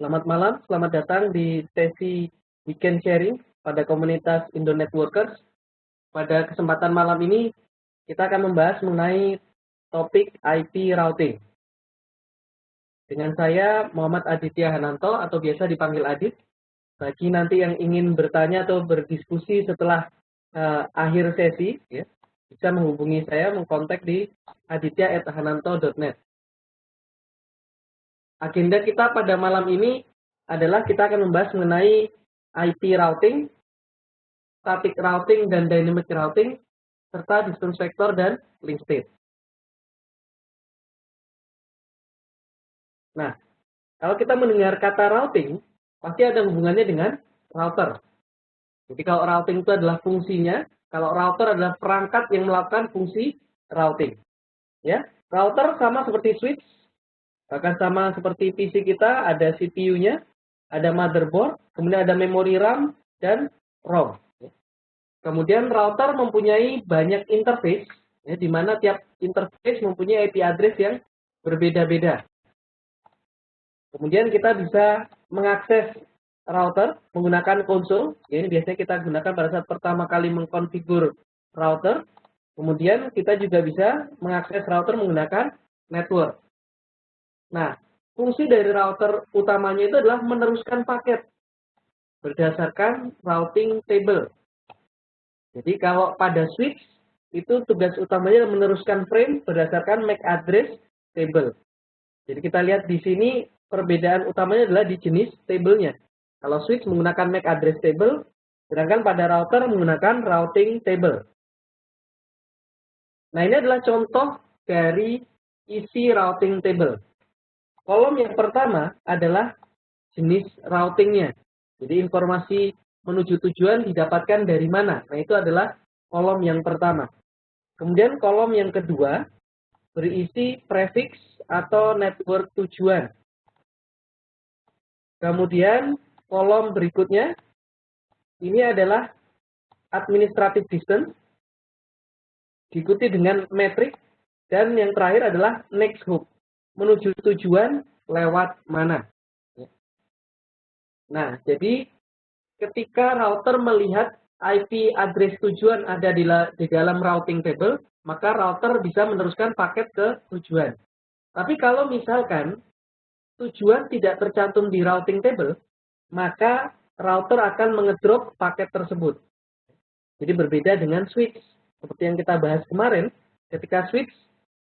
Selamat malam, selamat datang di sesi weekend sharing pada komunitas Indo Networkers. Pada kesempatan malam ini, kita akan membahas mengenai topik IP routing. Dengan saya, Muhammad Aditya Hananto, atau biasa dipanggil Adit. Bagi nanti yang ingin bertanya atau berdiskusi setelah akhir sesi, ya, bisa menghubungi saya, mengkontak di aditya@hananto.net. Agenda kita pada malam ini adalah kita akan membahas mengenai IP routing, static routing dan dynamic routing, serta distance vector dan link state. Nah, kalau kita mendengar kata routing, pasti ada hubungannya dengan router. Jadi kalau routing itu adalah fungsinya, kalau router adalah perangkat yang melakukan fungsi routing. Ya, router sama seperti switch, bahkan sama seperti PC kita, ada CPU-nya, ada motherboard, kemudian ada memori RAM dan ROM. Kemudian router mempunyai banyak interface, ya, di mana tiap interface mempunyai IP address yang berbeda-beda. Kemudian kita bisa mengakses router menggunakan konsol. Ya, ini biasanya kita gunakan pada saat pertama kali mengkonfigur router. Kemudian kita juga bisa mengakses router menggunakan network. Nah, fungsi dari router utamanya itu adalah meneruskan paket berdasarkan routing table. Jadi kalau pada switch, itu tugas utamanya adalah meneruskan frame berdasarkan MAC address table. Jadi kita lihat di sini perbedaan utamanya adalah di jenis tablenya. Kalau switch menggunakan MAC address table, sedangkan pada router menggunakan routing table. Nah, ini adalah contoh dari isi routing table. Kolom yang pertama adalah jenis routingnya. Jadi informasi menuju tujuan didapatkan dari mana. Nah, itu adalah kolom yang pertama. Kemudian kolom yang kedua berisi prefix atau network tujuan. Kemudian kolom berikutnya ini adalah administrative distance, diikuti dengan metric, dan yang terakhir adalah next hop, menuju tujuan lewat mana. Nah, jadi ketika router melihat IP address tujuan ada di dalam routing table, maka router bisa meneruskan paket ke tujuan. Tapi kalau misalkan tujuan tidak tercantum di routing table, maka router akan mengedrop paket tersebut. Jadi berbeda dengan switch. Seperti yang kita bahas kemarin, ketika switch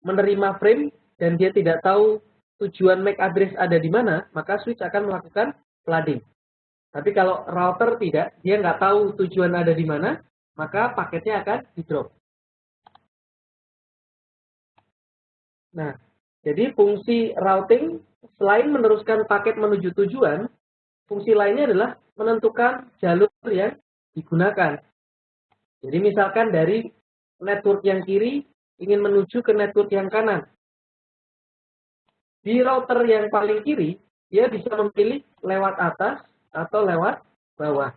menerima frame dan dia tidak tahu tujuan MAC address ada di mana, maka switch akan melakukan flooding. Tapi kalau router tidak, dia nggak tahu tujuan ada di mana, maka paketnya akan di-drop. Nah, jadi fungsi routing, selain meneruskan paket menuju tujuan, fungsi lainnya adalah menentukan jalur yang digunakan. Jadi misalkan dari network yang kiri ingin menuju ke network yang kanan. Di router yang paling kiri, dia bisa memilih lewat atas atau lewat bawah.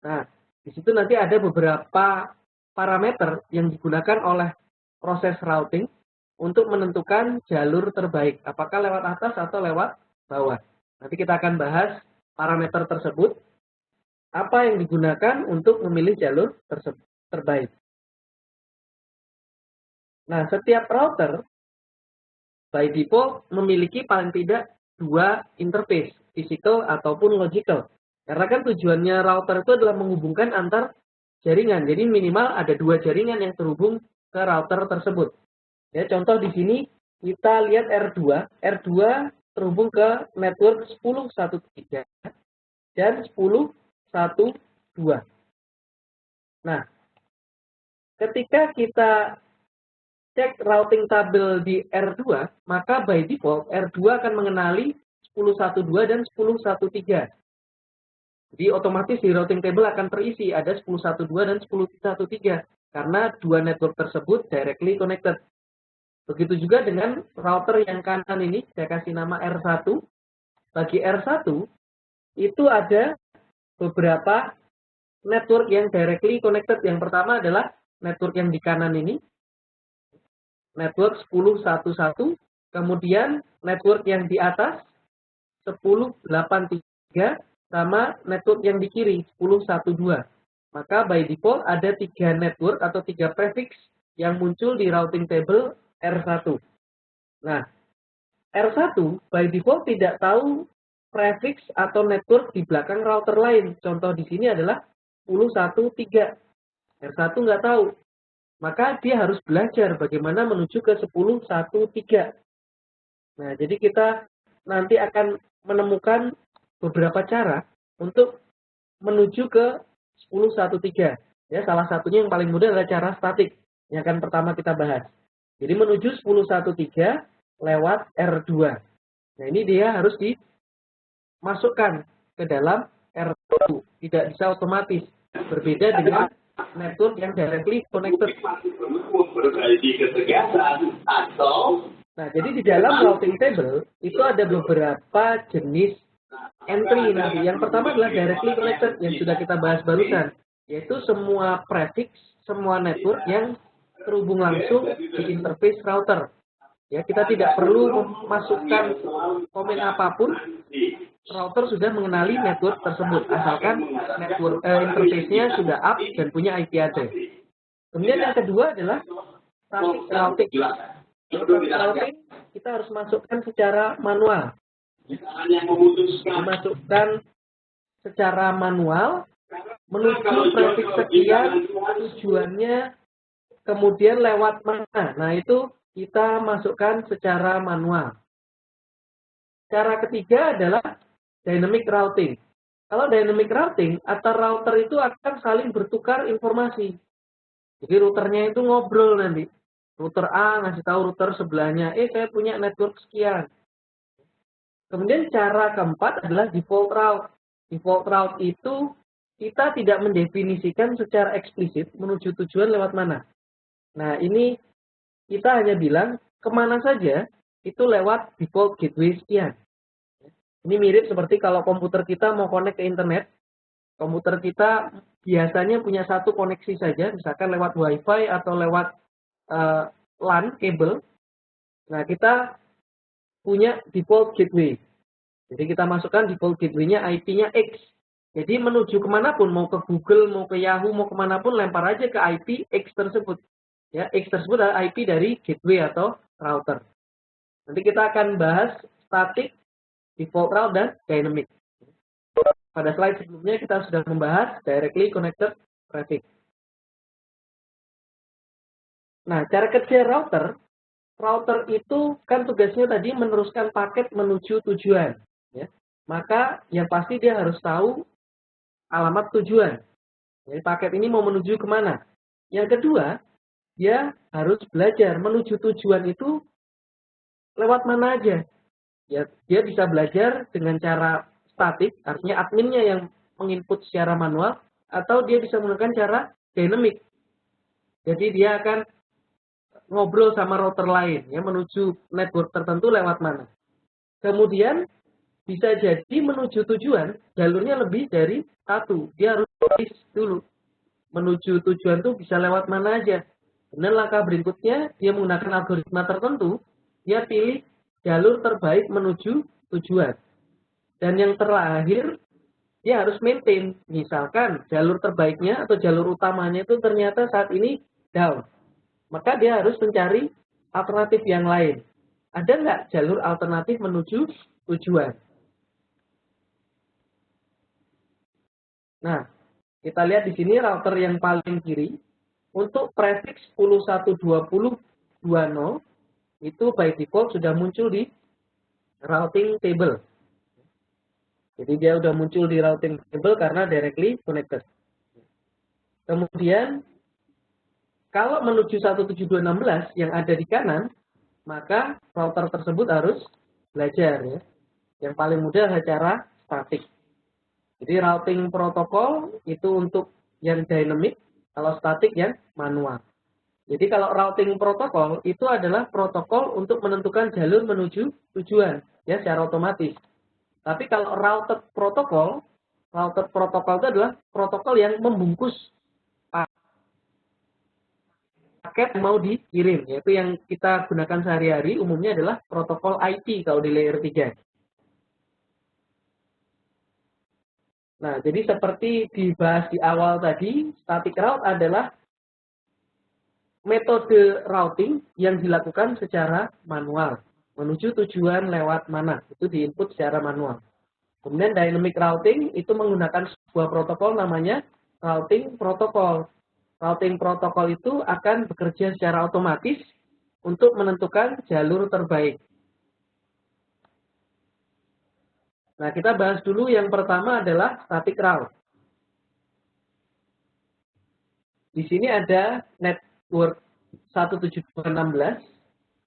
Nah, di situ nanti ada beberapa parameter yang digunakan oleh proses routing untuk menentukan jalur terbaik, apakah lewat atas atau lewat bawah. Nanti kita akan bahas parameter tersebut, apa yang digunakan untuk memilih jalur tersebut terbaik. Nah, setiap router by default memiliki paling tidak dua interface, physical ataupun logical. Karena kan tujuannya router itu adalah menghubungkan antar jaringan. Jadi minimal ada dua jaringan yang terhubung ke router tersebut. Ya, contoh di sini kita lihat R2. R2 terhubung ke network 10.1.3 dan 10.1.2. Nah, ketika kita cek routing tabel di R2, maka by default R2 akan mengenali 10.1.2 dan 10.1.3. Jadi otomatis di routing table akan terisi ada 10.1.2 dan 10.1.3 karena dua network tersebut directly connected. Begitu juga dengan router yang kanan ini, saya kasih nama R1. Bagi R1 itu ada beberapa network yang directly connected. Yang pertama adalah network yang di kanan ini, network 10.1.1, kemudian network yang di atas 10.8.3 sama network yang di kiri 10.1.2. Maka by default ada 3 network atau 3 prefix yang muncul di routing table R1. Nah, R1 by default tidak tahu prefix atau network di belakang router lain. Contoh di sini adalah 10.1.3. R1 nggak tahu. Maka dia harus belajar bagaimana menuju ke 10.1.3. Nah, jadi kita nanti akan menemukan beberapa cara untuk menuju ke 10.1.3. Ya, salah satunya yang paling mudah adalah cara statik. Yang akan pertama kita bahas. Jadi menuju 10.1.3 lewat R2. Nah, ini dia harus dimasukkan ke dalam R1. Tidak bisa otomatis. Berbeda dengan network yang directly connected. Nah, jadi di dalam routing table itu ada beberapa jenis entry nanti. Yang pertama adalah directly connected yang sudah kita bahas barusan, yaitu semua prefix, semua network yang terhubung langsung di interface router. Ya, kita tidak perlu memasukkan komen apapun. Router sudah mengenali network tersebut, asalkan network interface-nya sudah up dan punya IP address. Kemudian yang kedua adalah static routing. Static routing kita harus masukkan secara manual. Dimasukkan secara manual menuju prefix sekian, tujuannya kemudian lewat mana. Nah, itu kita masukkan secara manual. Cara ketiga adalah dynamic routing. Kalau dynamic routing, antar router itu akan saling bertukar informasi. Jadi routernya itu ngobrol nanti. Router A ngasih tahu router sebelahnya, saya punya network sekian. Kemudian cara keempat adalah default route. Default route itu kita tidak mendefinisikan secara eksplisit menuju tujuan lewat mana. Nah, ini kita hanya bilang kemana saja itu lewat default gateway sekian. Ini mirip seperti kalau komputer kita mau connect ke internet. Komputer kita biasanya punya satu koneksi saja, misalkan lewat WiFi atau lewat LAN, kabel. Nah, kita punya default gateway. Jadi kita masukkan default gateway-nya IP-nya X. Jadi menuju kemanapun, mau ke Google, mau ke Yahoo, mau kemanapun, lempar aja ke IP X tersebut. Ya, X tersebut adalah IP dari gateway atau router. Nanti kita akan bahas static, default route, dan dynamic. Pada slide sebelumnya kita sudah membahas directly connected traffic. Nah, cara kerja router itu kan tugasnya tadi meneruskan paket menuju tujuan. Ya. Maka yang pasti dia harus tahu alamat tujuan. Jadi paket ini mau menuju kemana. Yang kedua, dia harus belajar menuju tujuan itu lewat mana aja. Ya, dia bisa belajar dengan cara statik, artinya adminnya yang menginput secara manual, atau dia bisa menggunakan cara dynamic. Jadi dia akan ngobrol sama router lain, ya, menuju network tertentu lewat mana. Kemudian bisa jadi menuju tujuan, jalurnya lebih dari satu. Dia harus tulis dulu. Menuju tujuan itu bisa lewat mana aja. Dan langkah berikutnya, dia menggunakan algoritma tertentu, dia pilih jalur terbaik menuju tujuan. Dan yang terakhir, dia harus maintain. Misalkan jalur terbaiknya atau jalur utamanya itu ternyata saat ini down. Maka dia harus mencari alternatif yang lain. Ada nggak jalur alternatif menuju tujuan? Nah, kita lihat di sini router yang paling kiri. Untuk prefix 10.1.20.20 itu by default sudah muncul di routing table. Jadi dia sudah muncul di routing table karena directly connected. Kemudian kalau menuju 172.16 yang ada di kanan, maka router tersebut harus belajar, ya. Yang paling mudah adalah cara statik. Jadi routing protokol itu untuk yang dynamic, kalau statik yang manual. Jadi kalau routing protokol itu adalah protokol untuk menentukan jalur menuju tujuan, ya, secara otomatis. Tapi kalau routed protokol itu adalah protokol yang membungkus paket yang mau dikirim, yaitu yang kita gunakan sehari-hari umumnya adalah protokol IP kalau di layer 3. Nah, jadi seperti dibahas di awal tadi, static route adalah metode routing yang dilakukan secara manual. Menuju tujuan lewat mana, itu diinput secara manual. Kemudian dynamic routing itu menggunakan sebuah protokol namanya routing protokol. Routing protokol itu akan bekerja secara otomatis untuk menentukan jalur terbaik. Nah, kita bahas dulu yang pertama adalah static route. Di sini ada network 172.16.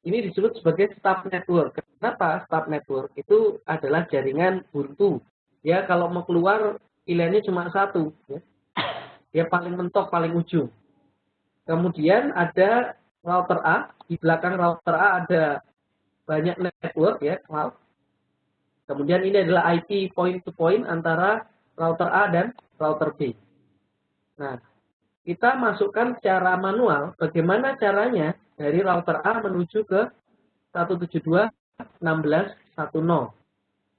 Ini disebut sebagai stub network. Kenapa stub network? Itu adalah jaringan buntu. Ya, kalau mau keluar pilihannya cuma satu. Ya. Dia paling mentok, paling ujung. Kemudian ada router A. Di belakang router A ada banyak network, ya, cloud. Kemudian ini adalah IP point to point antara router A dan router B. Nah, kita masukkan secara manual bagaimana caranya dari router A menuju ke 172.16.10.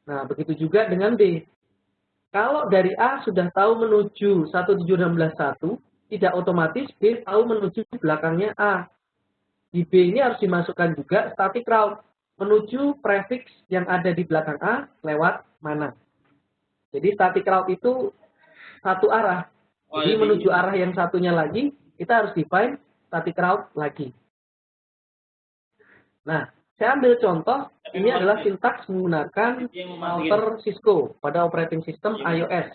Nah, begitu juga dengan B. Kalau dari A sudah tahu menuju 172.16.1, tidak otomatis B tahu menuju belakangnya A. Di B ini harus dimasukkan juga static route, menuju prefix yang ada di belakang A lewat mana. Jadi static route itu satu arah. Jadi menuju arah yang satunya lagi, kita harus define static route lagi. Nah, saya ambil contoh, ini adalah sintaks menggunakan router Cisco pada operating system iOS,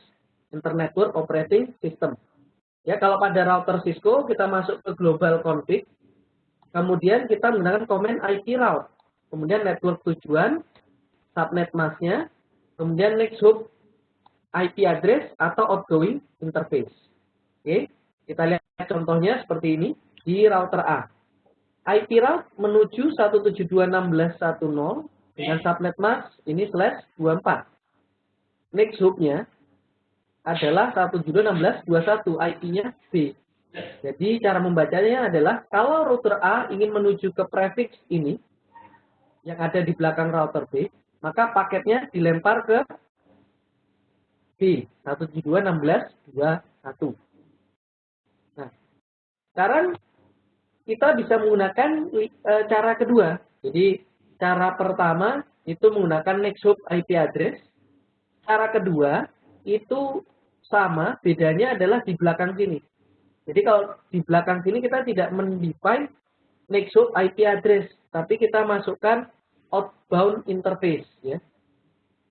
Internet Network Operating System. Ya, kalau pada router Cisco, kita masuk ke global config, kemudian kita menggunakan command IP route, kemudian network tujuan, subnet masknya, kemudian next hop IP address atau outgoing interface. Oke, kita lihat contohnya seperti ini di router A. IP route menuju 172.16.10 dengan subnet mask ini /24. Next hop-nya adalah 172.16.21, IP-nya B. Jadi cara membacanya adalah kalau router A ingin menuju ke prefix ini yang ada di belakang router B, maka paketnya dilempar ke B 172.16.21. Nah, sekarang kita bisa menggunakan cara kedua. Jadi cara pertama itu menggunakan next hop IP address. Cara kedua itu sama, bedanya adalah di belakang sini. Jadi kalau di belakang sini kita tidak mendefine next hop IP address, tapi kita masukkan outbound interface, ya.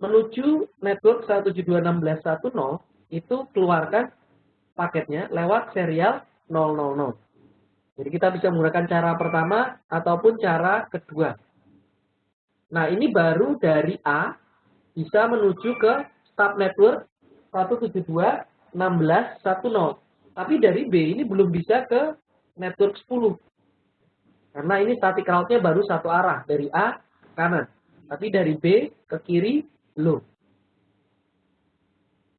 Menuju network 172.16.10 itu keluarkan paketnya lewat serial 000. Jadi kita bisa menggunakan cara pertama ataupun cara kedua. Nah, ini baru dari A bisa menuju ke stub network 172.16.10. Tapi dari B ini belum bisa ke network 10. Karena ini static route-nya baru satu arah, dari A ke kanan. Tapi dari B ke kiri belum.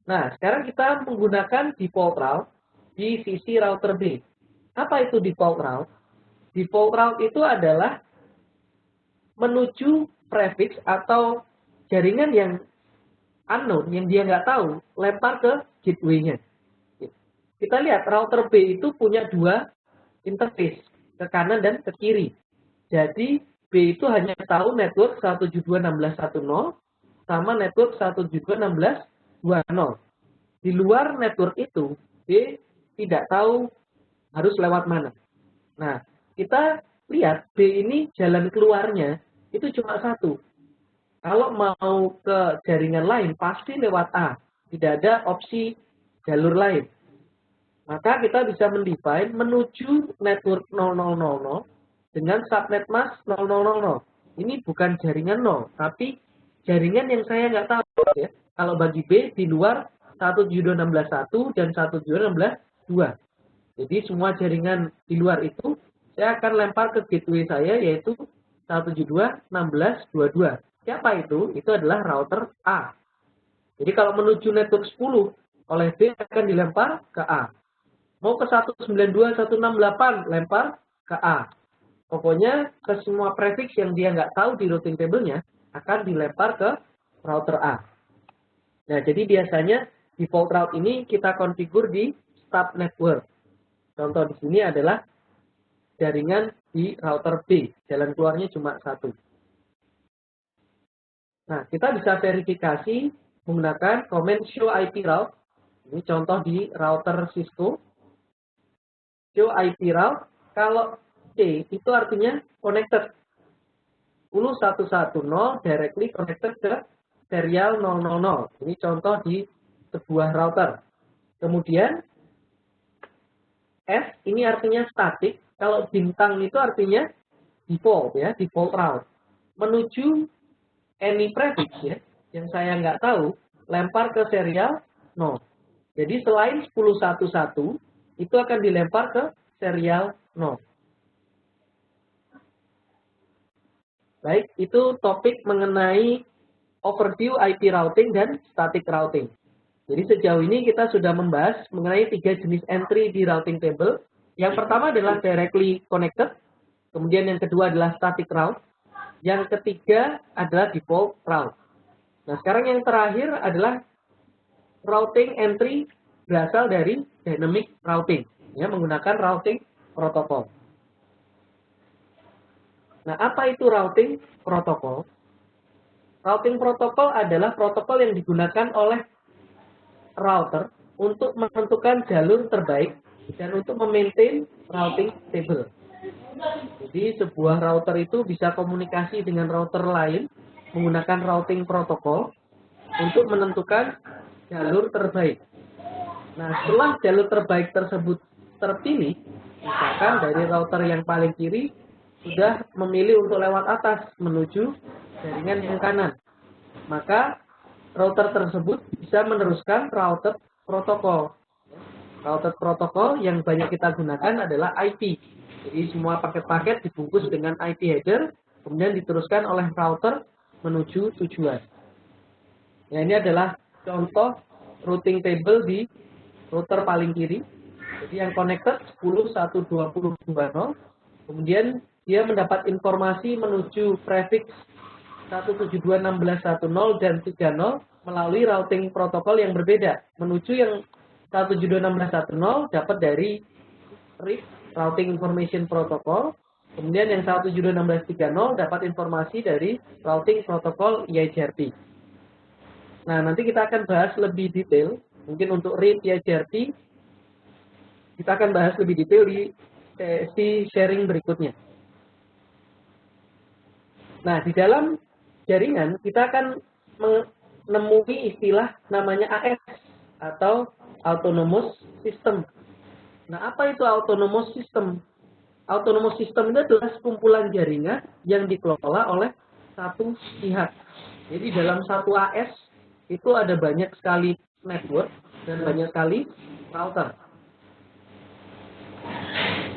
Nah, sekarang kita menggunakan default route di sisi router B. Apa itu default route? Default route itu adalah menuju prefix atau jaringan yang unknown, yang dia nggak tahu, lempar ke gateway-nya. Kita lihat router B itu punya dua interface, ke kanan dan ke kiri. Jadi B itu hanya tahu network 172.16.10 sama network 172.16.20. Di luar network itu, B tidak tahu harus lewat mana. Nah, kita lihat B ini jalan keluarnya itu cuma satu. Kalau mau ke jaringan lain pasti lewat A. Tidak ada opsi jalur lain. Maka kita bisa mendefine menuju network 0000 dengan subnet mask 0000. Ini bukan jaringan 0, tapi jaringan yang saya nggak tahu, ya. Kalau bagi B di luar 172.16.1 dan 172.16.2. Jadi semua jaringan di luar itu saya akan lempar ke gateway saya yaitu 172.16.22. Siapa itu? Itu adalah router A. Jadi kalau menuju network 10 oleh B akan dilempar ke A. Mau ke 192.168 lempar ke A. Pokoknya ke semua prefix yang dia nggak tahu di routing table-nya akan dilempar ke router A. Nah, jadi biasanya default route ini kita konfigur di start network. Contoh di sini adalah jaringan di router B, jalan keluarnya cuma satu. Nah, kita bisa verifikasi menggunakan command show IP route. Ini contoh di router Cisco. Show IP route, kalau C itu artinya connected. 10110 directly connected ke serial 000. Ini contoh di sebuah router. Kemudian S ini artinya static. Kalau bintang itu artinya default ya, default route. Menuju any prefix ya, yang saya nggak tahu, lempar ke serial 0. Jadi selain 1011 itu akan dilempar ke serial 0. Baik, itu topik mengenai overview IP routing dan static routing. Jadi sejauh ini kita sudah membahas mengenai 3 jenis entry di routing table. Yang pertama adalah directly connected, kemudian yang kedua adalah static route, yang ketiga adalah default route. Nah, sekarang yang terakhir adalah routing entry berasal dari dynamic routing, ya, menggunakan routing protokol. Nah, apa itu routing protokol? Routing protokol adalah protokol yang digunakan oleh router untuk menentukan jalur terbaik dan untuk memaintain routing table. Jadi sebuah router itu bisa komunikasi dengan router lain menggunakan routing protokol untuk menentukan jalur terbaik. Nah, setelah jalur terbaik tersebut terpilih, misalkan dari router yang paling kiri sudah memilih untuk lewat atas menuju jaringan yang kanan, maka router tersebut bisa meneruskan routed protokol. Routed protokol yang banyak kita gunakan adalah IP. Jadi semua paket-paket dibungkus dengan IP header, kemudian diteruskan oleh router menuju tujuan. Nah, ini adalah contoh routing table di router paling kiri. Jadi yang connected 10.1.20.20, kemudian dia mendapat informasi menuju prefix 172.16.10 dan 30 melalui routing protokol yang berbeda. Menuju yang 172.16.10 dapat dari RIP, Routing Information Protocol. Kemudian yang 172.16.30 dapat informasi dari Routing Protocol EIGRP. Nah, nanti kita akan bahas lebih detail. Mungkin untuk RIP EIGRP, kita akan bahas lebih detail di sesi sharing berikutnya. Nah, di dalam jaringan kita akan menemui istilah namanya AS atau Autonomous System. Nah, apa itu Autonomous System? Autonomous System itu adalah sekumpulan jaringan yang dikelola oleh satu pihak. Jadi dalam satu AS itu ada banyak sekali network dan banyak sekali router.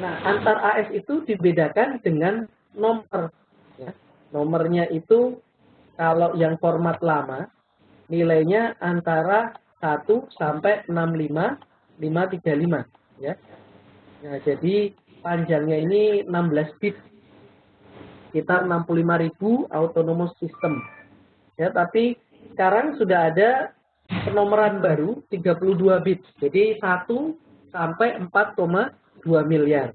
Nah, antar AS itu dibedakan dengan nomor. Ya. Nomornya itu kalau yang format lama nilainya antara 1 sampai 65535 ya. Nah, jadi panjangnya ini 16 bit. Sekitar 65.000 autonomous system. Ya, tapi sekarang sudah ada penomoran baru 32 bit. Jadi 1 sampai 4,2 miliar.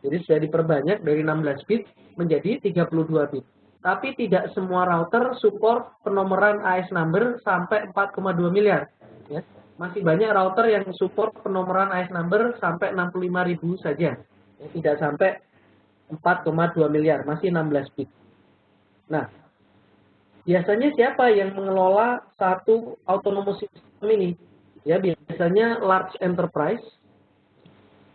Jadi sudah diperbanyak dari 16 bit menjadi 32 bit. Tapi tidak semua router support penomoran AS number sampai 4,2 miliar. Ya. Masih banyak router yang support penomoran AS number sampai 65.000 saja. Ya, tidak sampai 4,2 miliar, masih 16 bit. Nah, biasanya siapa yang mengelola satu autonomous system ini? Ya, biasanya large enterprise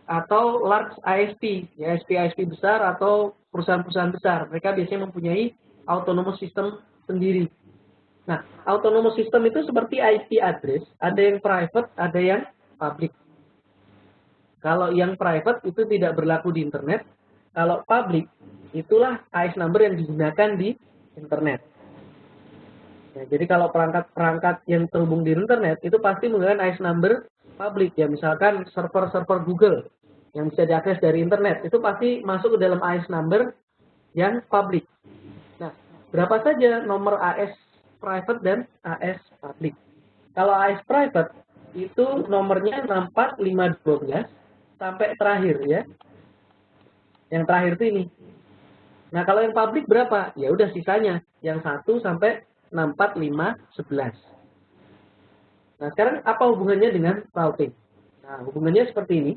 atau large ISP, ya ISP besar atau perusahaan-perusahaan besar. Mereka biasanya mempunyai autonomous system sendiri. Nah, autonomous system itu seperti IP address, ada yang private, ada yang public. Kalau yang private itu tidak berlaku di internet. Kalau public, itulah AS number yang digunakan di internet. Nah, jadi kalau perangkat-perangkat yang terhubung di internet itu pasti menggunakan AS number public. Ya, misalkan server-server Google yang bisa diakses dari internet, itu pasti masuk ke dalam AS number yang public. Nah, berapa saja nomor AS private dan AS public? Kalau AS private itu nomornya 64512 sampai terakhir ya. Yang terakhir itu ini. Nah, kalau yang publik berapa? Ya udah sisanya yang 1 sampai 64511. Nah, sekarang apa hubungannya dengan routing? Nah, hubungannya seperti ini.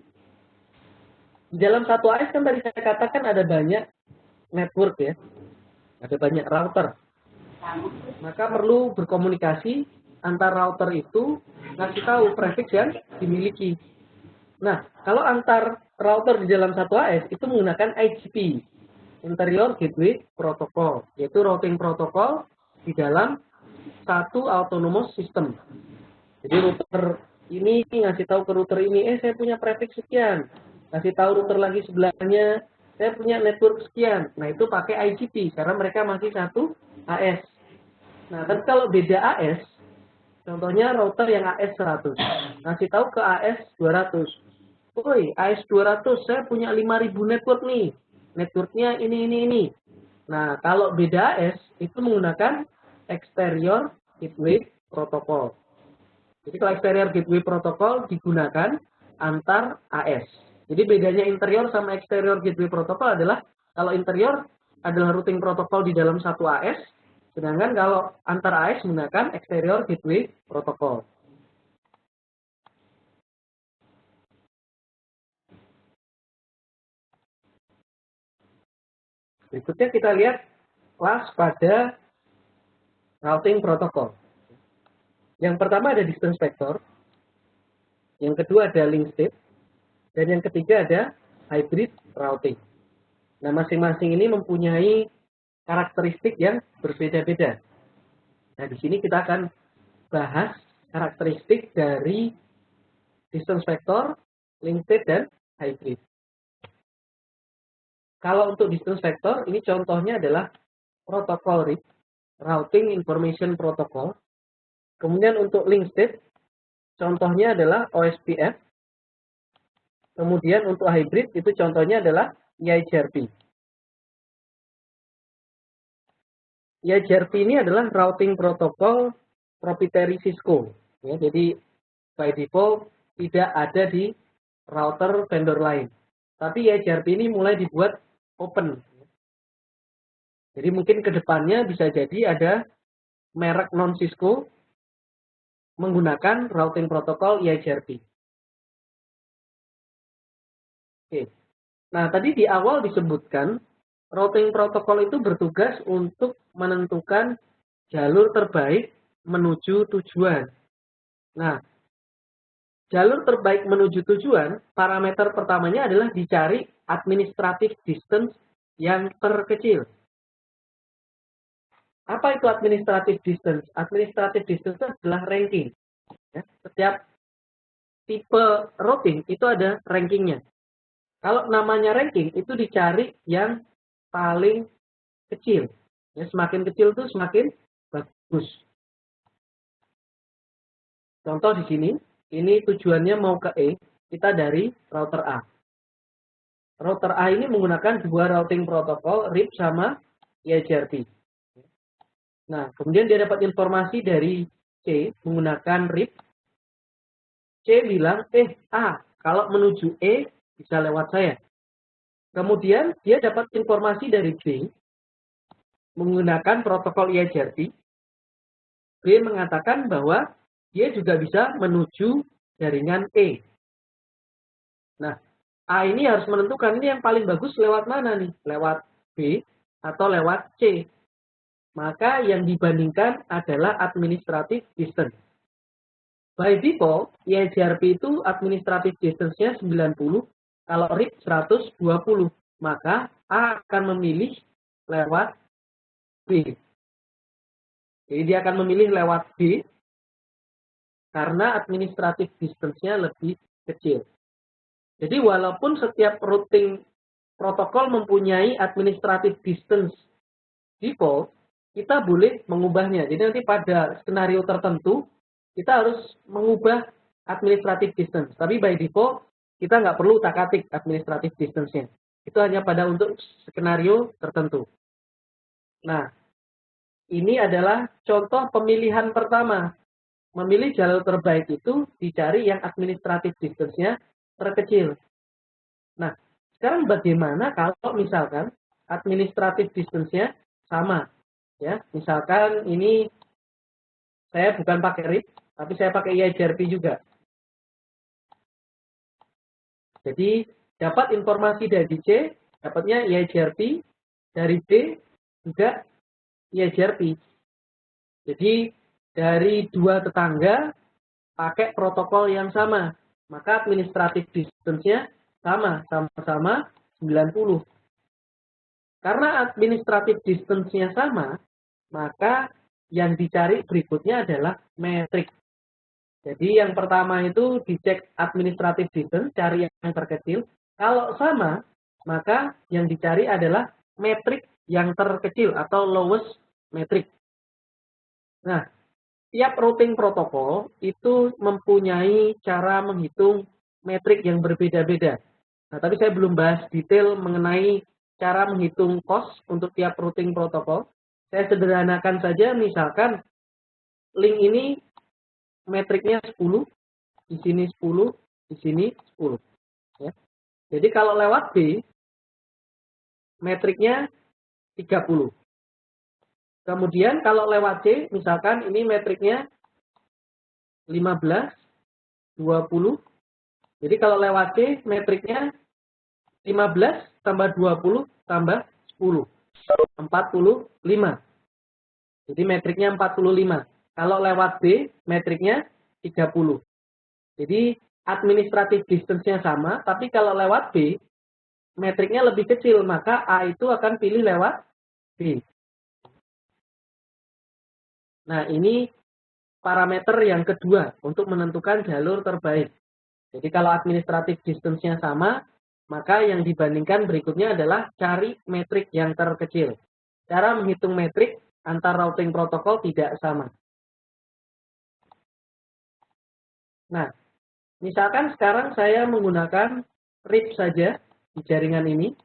Di dalam satu AS kan tadi saya katakan ada banyak network ya. Ada banyak router. Maka perlu berkomunikasi antar router itu ngasih tahu prefix yang dimiliki. Nah, kalau antar router di dalam satu AS itu menggunakan IGP, Interior Gateway Protocol, yaitu routing protokol di dalam satu autonomous system. Jadi router ini ngasih tahu ke router ini, saya punya prefix sekian. Ngasih tahu router lagi sebelahnya, saya punya network sekian. Nah, itu pakai IGP karena mereka masih satu AS. Nah, tapi kalau beda AS, contohnya router yang AS 100, ngasih tahu ke AS 200. Woi, AS 200, saya punya 5000 network nih. Networknya ini. Nah, kalau beda AS, itu menggunakan Exterior Gateway Protocol. Jadi kalau Exterior Gateway Protocol digunakan antar AS. Jadi bedanya interior sama Exterior Gateway Protocol adalah kalau interior adalah routing protokol di dalam satu AS, sedangkan kalau antar AS menggunakan Exterior Gateway Protocol. Berikutnya kita lihat kelas pada routing protokol. Yang pertama ada distance vector, yang kedua ada link state, dan yang ketiga ada hybrid routing. Nah, masing-masing ini mempunyai karakteristik yang berbeda-beda. Nah, di sini kita akan bahas karakteristik dari distance vector, link state, dan hybrid. Kalau untuk distance vector, ini contohnya adalah protokol RIP, Routing Information Protocol. Kemudian untuk link state, contohnya adalah OSPF. Kemudian untuk hybrid, itu contohnya adalah EIGRP. EIGRP ini adalah routing protokol proprietary Cisco. Ya, jadi by default tidak ada di router vendor lain. Tapi EIGRP ini mulai dibuat open. Jadi mungkin ke depannya bisa jadi ada merek non-Cisco menggunakan routing protokol EIGRP. Oke. Nah, tadi di awal disebutkan routing protokol itu bertugas untuk menentukan jalur terbaik menuju tujuan. Nah, jalur terbaik menuju tujuan, parameter pertamanya adalah dicari administrative distance yang terkecil. Apa itu administrative distance? Administrative distance adalah ranking. Ya, setiap tipe routing itu ada rankingnya. Kalau namanya ranking itu dicari yang paling kecil. Ya, semakin kecil itu semakin bagus. Contoh di sini, ini tujuannya mau ke E, kita dari router A. Router A ini menggunakan dua routing protokol, RIP sama EIGRP. Nah, kemudian dia dapat informasi dari C menggunakan RIP. C bilang, A, kalau menuju E bisa lewat saya. Kemudian dia dapat informasi dari B menggunakan protokol EIGRP. B mengatakan bahwa dia juga bisa menuju jaringan E. Nah, A ini harus menentukan ini yang paling bagus lewat mana nih? Lewat B atau lewat C. Maka yang dibandingkan adalah administrative distance. By default, EIGRP itu administrative distance-nya 90, kalau RIP 120. Maka A akan memilih lewat B. Jadi dia akan memilih lewat B karena administrative distance-nya lebih kecil. Jadi walaupun setiap routing protokol mempunyai administrative distance default, kita boleh mengubahnya. Jadi nanti pada skenario tertentu, kita harus mengubah administrative distance. Tapi by default, kita nggak perlu utak-atik administrative distance-nya. Itu hanya pada untuk skenario tertentu. Nah, ini adalah contoh pemilihan pertama. memilih jalur terbaik itu dicari yang administratif distance-nya terkecil. Nah, sekarang bagaimana kalau misalkan administratif distance-nya sama? Ya, misalkan ini saya bukan pakai RIP, tapi saya pakai EIGRP juga. Jadi, dapat informasi dari C, dapatnya EIGRP, dari B juga EIGRP. Jadi, dari dua tetangga pakai protokol yang sama, maka administratif distance-nya sama-sama 90. Karena administratif distance-nya sama, maka yang dicari berikutnya adalah metrik. Jadi yang pertama itu dicek administratif distance, cari yang terkecil. Kalau sama, maka yang dicari adalah metrik yang terkecil atau lowest metrik. Nah, tiap routing protokol itu mempunyai cara menghitung metrik yang berbeda-beda. Nah, tapi saya belum bahas detail mengenai cara menghitung cost untuk tiap routing protokol. Saya sederhanakan saja, misalkan link ini metriknya 10, di sini 10, di sini 10. Ya. Jadi kalau lewat B, metriknya 30. Kemudian kalau lewat C, misalkan ini metriknya 15, 20. Jadi kalau lewat C, metriknya 15 tambah 20 tambah 10. 45. Jadi metriknya 45. Kalau lewat B, metriknya 30. Jadi administratif distance-nya sama, tapi kalau lewat B, metriknya lebih kecil, maka A itu akan pilih lewat B. Nah, ini parameter yang kedua untuk menentukan jalur terbaik. Jadi kalau administratif distance-nya sama, maka yang dibandingkan berikutnya adalah cari metrik yang terkecil. Cara menghitung metrik antar routing protokol tidak sama. Nah, misalkan sekarang saya menggunakan RIP saja di jaringan ini.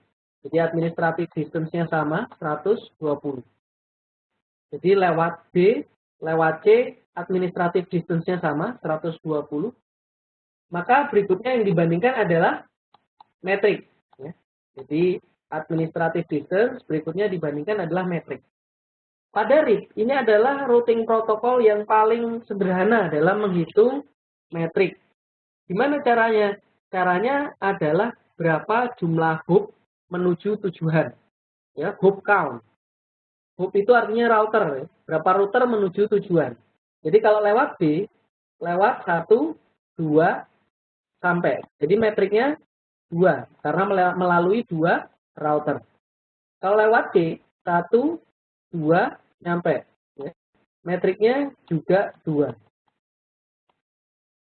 Jadi administratif distance-nya sama, 120. Jadi lewat B, lewat C, administratif distance-nya sama, 120. Maka berikutnya yang dibandingkan adalah metrik. Ya. Jadi administratif distance berikutnya dibandingkan adalah metrik. Pada RIP, ini adalah routing protokol yang paling sederhana dalam menghitung metrik. Gimana caranya? Caranya adalah berapa jumlah hop menuju tujuan. Ya, hop count. Hop itu artinya router. Ya. Berapa router menuju tujuan. Jadi kalau lewat B, lewat 1, 2, sampai. Jadi metriknya 2. Karena melalui 2 router. Kalau lewat C, 1, 2, nyampe. Ya. Metriknya juga 2.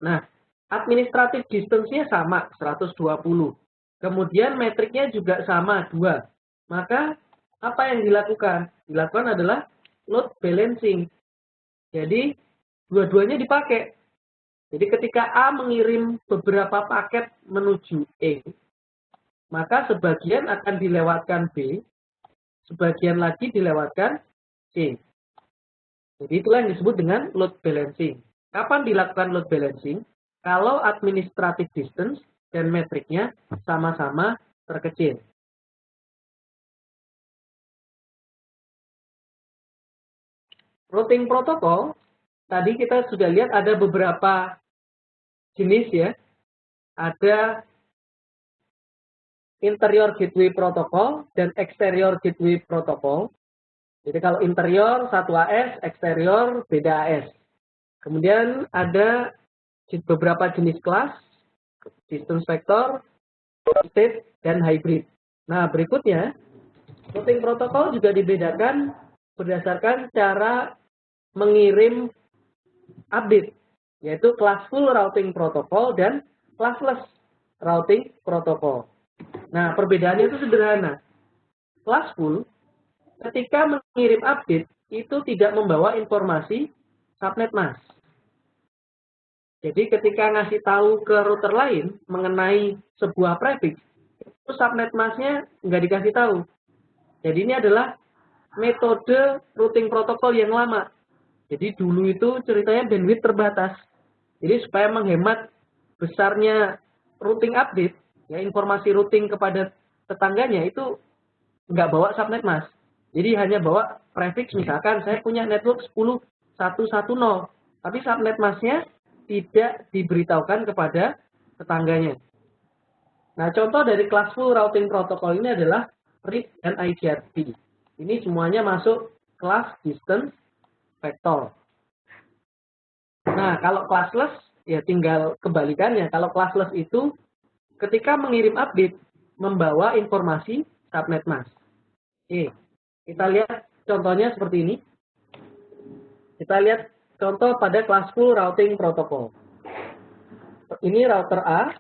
Nah, administratif distance-nya sama, 120. Kemudian metriknya juga sama, 2. Maka, apa yang dilakukan? Dilakukan adalah load balancing. Jadi, dua-duanya dipakai. Jadi, ketika A mengirim beberapa paket menuju E, maka sebagian akan dilewatkan B, sebagian lagi dilewatkan C. Jadi, itulah yang disebut dengan load balancing. Kapan dilakukan load balancing? Kalau administratif distance dan metriknya sama-sama terkecil. Routing protokol, tadi kita sudah lihat ada beberapa jenis ya. Ada interior gateway protokol dan exterior gateway protokol. Jadi kalau interior 1 AS, eksterior beda AS. Kemudian ada beberapa jenis kelas, distance vector, state, dan hybrid. Nah, berikutnya, routing protokol juga dibedakan berdasarkan cara mengirim update, yaitu classful routing protokol dan classless routing protokol. Nah, perbedaannya itu sederhana. Classful, ketika mengirim update, itu tidak membawa informasi subnet mask. Jadi ketika ngasih tahu ke router lain mengenai sebuah prefix, itu subnet masknya nggak dikasih tahu. Jadi ini adalah metode routing protokol yang lama. Jadi dulu itu ceritanya bandwidth terbatas. Jadi supaya menghemat besarnya routing update, ya informasi routing kepada tetangganya itu nggak bawa subnet mask. Jadi hanya bawa prefix, misalkan saya punya network 10.110, tapi subnet masknya tidak diberitahukan kepada tetangganya. Nah, contoh dari classful routing protocol ini adalah RIP dan IGRP. Ini semuanya masuk kelas distance vector. Nah, kalau classless, ya tinggal kebalikannya. Kalau classless itu ketika mengirim update, membawa informasi subnet mask. Oke, kita lihat contohnya seperti ini. Kita lihat contoh pada classful routing protocol. Ini router A,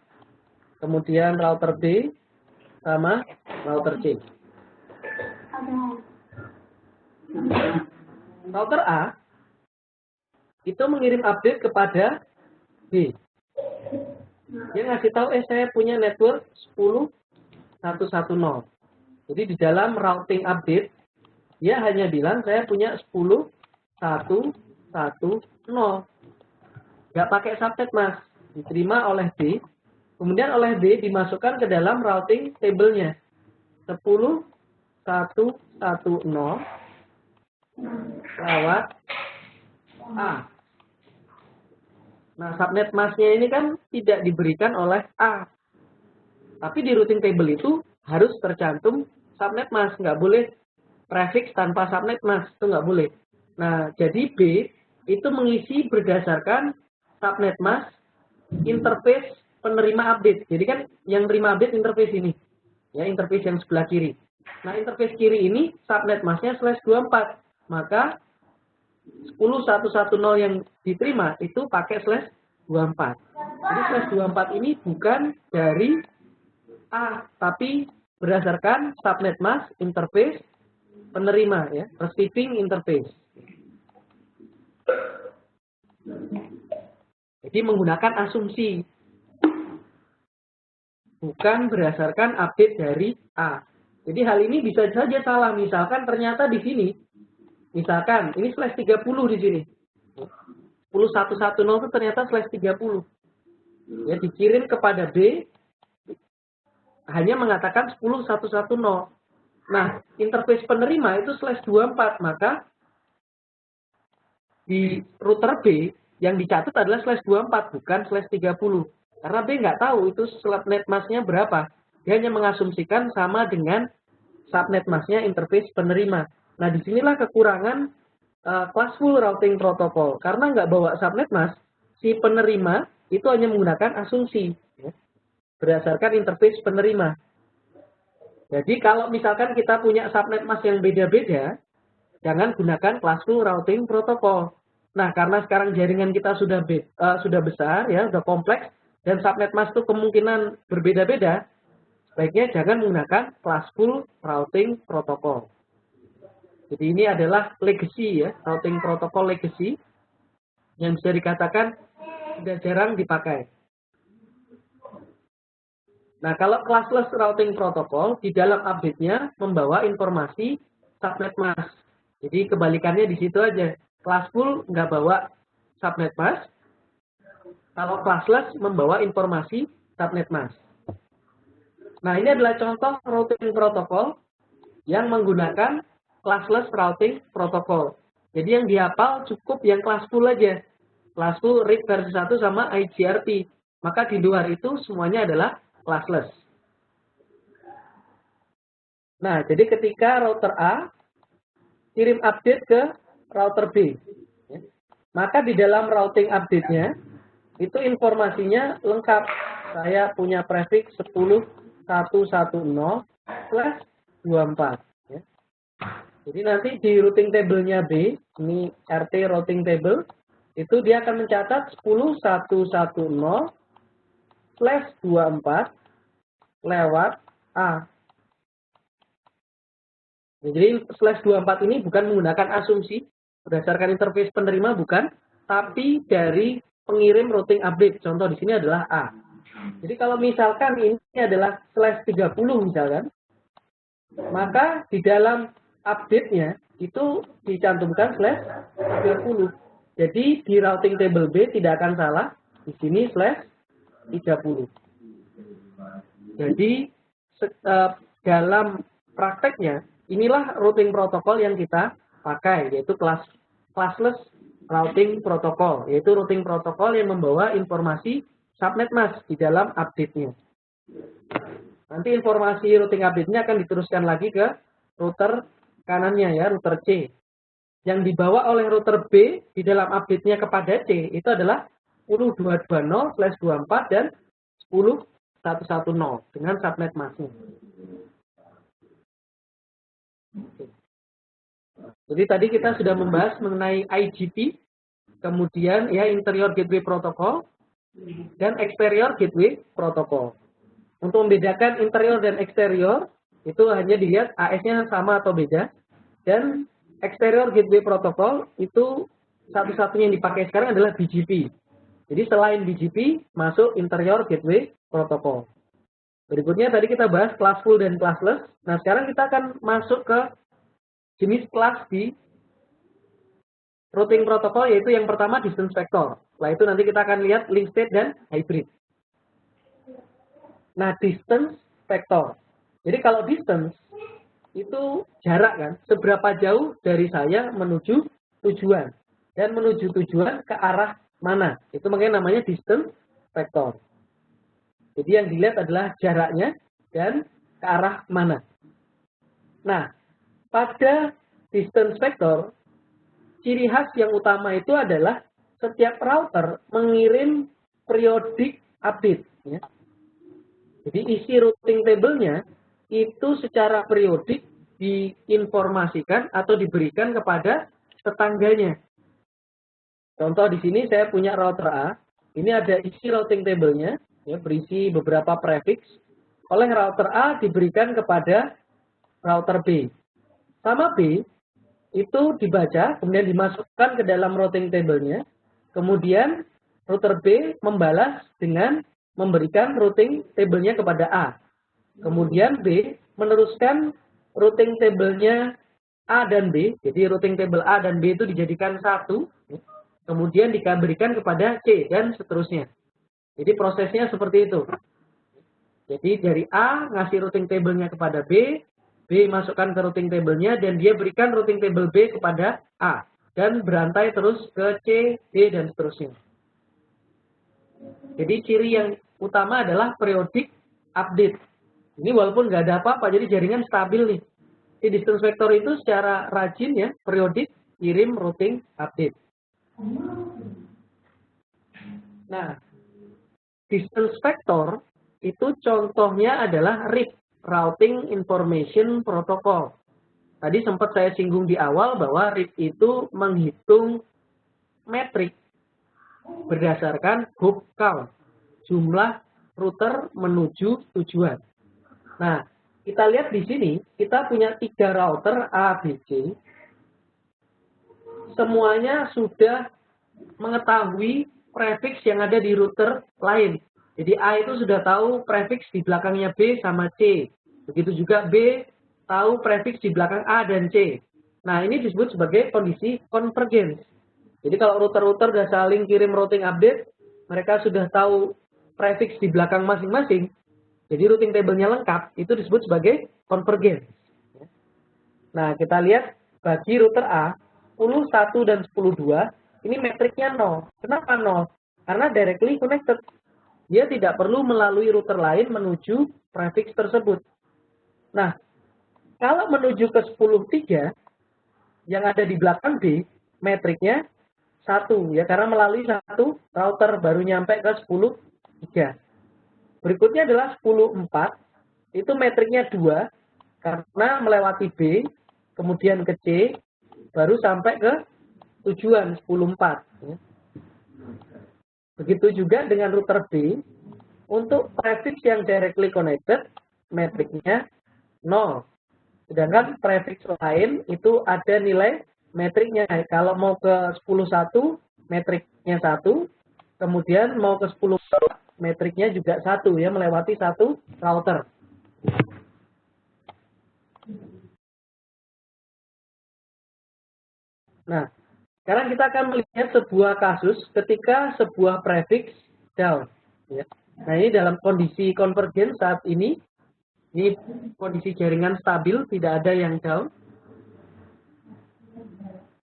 kemudian router B, sama router C. Router A itu mengirim update kepada B. Dia ngasih tahu, saya punya network 10.110. Jadi di dalam routing update, dia hanya bilang saya punya 10.110. Nggak pakai subnet mask. Diterima oleh B. Kemudian oleh B dimasukkan ke dalam routing table-nya. 10.110 lewat A. Nah, subnet mask-nya ini kan tidak diberikan oleh A. Tapi di routing table itu harus tercantum subnet mask. Nggak boleh prefix tanpa subnet mask. Itu nggak boleh. Nah, jadi B itu mengisi berdasarkan subnet mask interface penerima update. Jadi kan yang terima update interface ini. Ya, interface yang sebelah kiri. Nah, interface kiri ini subnet mask-nya /24. Maka 10.110 yang diterima itu pakai /24. Jadi /24 ini bukan dari A, tapi berdasarkan subnet mask interface penerima, ya, receiving interface. Jadi menggunakan asumsi, bukan berdasarkan update dari A. Jadi hal ini bisa saja salah. Misalkan ternyata di sini, misalkan ini /30 di sini. 10.110 itu ternyata /30. Ya, dikirim kepada B, hanya mengatakan 10.110. Nah, interface penerima itu /24, maka di router B yang dicatat adalah /24, bukan /30. Karena B nggak tahu itu subnet mask-nya berapa. Dia hanya mengasumsikan sama dengan subnet mask-nya interface penerima. Nah, disinilah kekurangan classful routing protocol. Karena nggak bawa subnet mask, si penerima itu hanya menggunakan asumsi, ya, berdasarkan interface penerima. Jadi kalau misalkan kita punya subnet mask yang beda-beda, jangan gunakan classful routing protocol. Nah, karena sekarang jaringan kita sudah besar, ya, sudah kompleks, dan subnet mask itu kemungkinan berbeda-beda, sebaiknya jangan menggunakan classful routing protocol. Jadi ini adalah legacy, ya, routing protocol legacy, yang bisa dikatakan sudah jarang dipakai. Nah, kalau classless routing protocol, di dalam update-nya membawa informasi subnet mask. Jadi kebalikannya di situ aja. Classful nggak bawa subnet mask. Kalau classless membawa informasi subnet mask. Nah, ini adalah contoh routing protocol yang menggunakan classless routing protocol. Jadi yang dihafal cukup yang classful aja. Classful RIP versi 1 sama IGRP. Maka di luar itu semuanya adalah classless. Nah, jadi ketika router A kirim update ke router B, ya, maka di dalam routing update-nya itu informasinya lengkap. Saya punya prefix 10.110/24. Ya. Jadi nanti di routing table-nya B, ini RT routing table, itu dia akan mencatat 10.110/24 lewat A. Jadi /24 ini bukan menggunakan asumsi berdasarkan interface penerima, bukan, tapi dari pengirim routing update. Contoh di sini adalah A. Jadi kalau misalkan ini adalah /30 misalkan, maka di dalam update-nya itu dicantumkan /30. Jadi di routing table B tidak akan salah, di sini /30. Jadi dalam prakteknya inilah routing protokol yang kita pakai, yaitu classless routing protocol, yaitu routing protokol yang membawa informasi subnet mask di dalam update-nya. Nanti informasi routing update-nya akan diteruskan lagi ke router kanannya ya, router C. Yang dibawa oleh router B di dalam update-nya kepada C itu adalah 10.220/24 dan 10.110 dengan subnet mask-nya. Jadi tadi kita sudah membahas mengenai IGP, kemudian ya interior gateway protocol dan exterior gateway protocol. Untuk membedakan interior dan eksterior itu hanya dilihat AS-nya sama atau beda, dan exterior gateway protocol itu satu-satunya yang dipakai sekarang adalah BGP. Jadi selain BGP masuk interior gateway protocol. Berikutnya tadi kita bahas classful dan classless. Nah sekarang kita akan masuk ke jenis kelas di routing protocol, yaitu yang pertama distance vector. Setelah itu nanti kita akan lihat link state dan hybrid. Nah distance vector. Jadi kalau distance itu jarak kan, seberapa jauh dari saya menuju tujuan dan menuju tujuan ke arah mana. Itu makanya namanya distance vector. Jadi yang dilihat adalah jaraknya dan ke arah mana. Nah, pada distance vector, ciri khas yang utama itu adalah setiap router mengirim periodic update. Ya. Jadi isi routing table-nya itu secara periodik diinformasikan atau diberikan kepada tetangganya. Contoh di sini saya punya router A, ini ada isi routing table-nya, ya, berisi beberapa prefix. Oleh router A diberikan kepada router B. Sama B itu dibaca, kemudian dimasukkan ke dalam routing table-nya. Kemudian router B membalas dengan memberikan routing table-nya kepada A. Kemudian B meneruskan routing table-nya A dan B. Jadi routing table A dan B itu dijadikan satu. Kemudian diberikan kepada C dan seterusnya. Jadi prosesnya seperti itu. Jadi dari A ngasih routing table-nya kepada B. B masukkan ke routing table-nya dan dia berikan routing table B kepada A. Dan berantai terus ke C, D, dan seterusnya. Jadi ciri yang utama adalah periodic update. Ini walaupun nggak ada apa-apa, jadi jaringan stabil nih. Di distance vector itu secara rajin ya, periodik kirim routing update. Nah, distance vector itu contohnya adalah RIP, Routing Information Protocol. Tadi sempat saya singgung di awal bahwa RIP itu menghitung metrik berdasarkan hop count, jumlah router menuju tujuan. Nah, kita lihat di sini, kita punya 3 router A, B, C. Semuanya sudah mengetahui prefix yang ada di router lain. Jadi A itu sudah tahu prefix di belakangnya B sama C. Begitu juga B tahu prefix di belakang A dan C. Nah, ini disebut sebagai kondisi convergence. Jadi kalau router-router sudah saling kirim routing update, mereka sudah tahu prefix di belakang masing-masing. Jadi routing table-nya lengkap, itu disebut sebagai convergence. Nah, kita lihat bagi router A, 10.1 dan 10.2, ini metriknya 0. Kenapa 0? Karena directly connected. Dia tidak perlu melalui router lain menuju prefix tersebut. Nah, kalau menuju ke 10.3, yang ada di belakang B, metriknya 1. Ya, karena melalui satu router baru nyampe ke 10.3. Berikutnya adalah 10.4, itu metriknya 2, karena melewati B, kemudian ke C, baru sampai ke tujuan 10.4. Begitu juga dengan router B, untuk prefix yang directly connected, metriknya 0. Sedangkan prefix lain itu ada nilai metriknya. Kalau mau ke 10.1, metriknya 1, kemudian mau ke 10.4, metriknya juga 1 ya, melewati satu router. Nah, sekarang kita akan melihat sebuah kasus ketika sebuah prefix down. Ya. Nah, ini dalam kondisi convergence saat ini kondisi jaringan stabil, tidak ada yang down.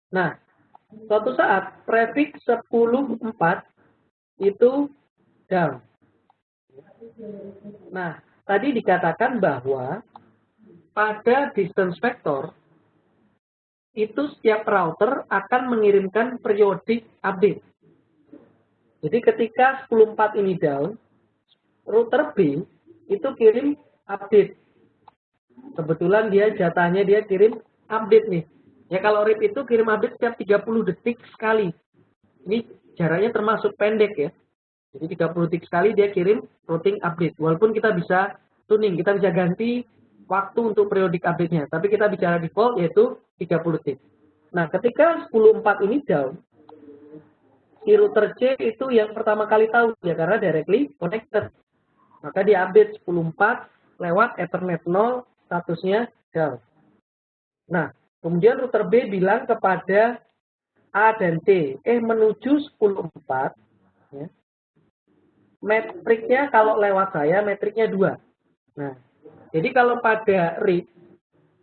Nah, suatu saat prefix 10.4 itu down. Nah, tadi dikatakan bahwa pada distance vector itu setiap router akan mengirimkan periodic update. Jadi ketika 10.4 ini down, router B itu kirim update. Kebetulan jatahnya dia kirim update nih. Ya kalau RIP itu kirim update setiap 30 detik sekali. Ini jaraknya termasuk pendek ya. Jadi 30 detik sekali dia kirim routing update. Walaupun kita bisa tuning, kita bisa ganti waktu untuk periodic update-nya. Tapi kita bicara default yaitu 30 detik. Nah ketika 10.4 ini down, si router C itu yang pertama kali tahu ya karena directly connected. Maka dia update 10.4 lewat Ethernet 0 statusnya down. Nah kemudian router B bilang kepada A dan C, menuju 10.4 ya. Metriknya kalau lewat saya, metriknya 2. Nah, jadi kalau pada RIP,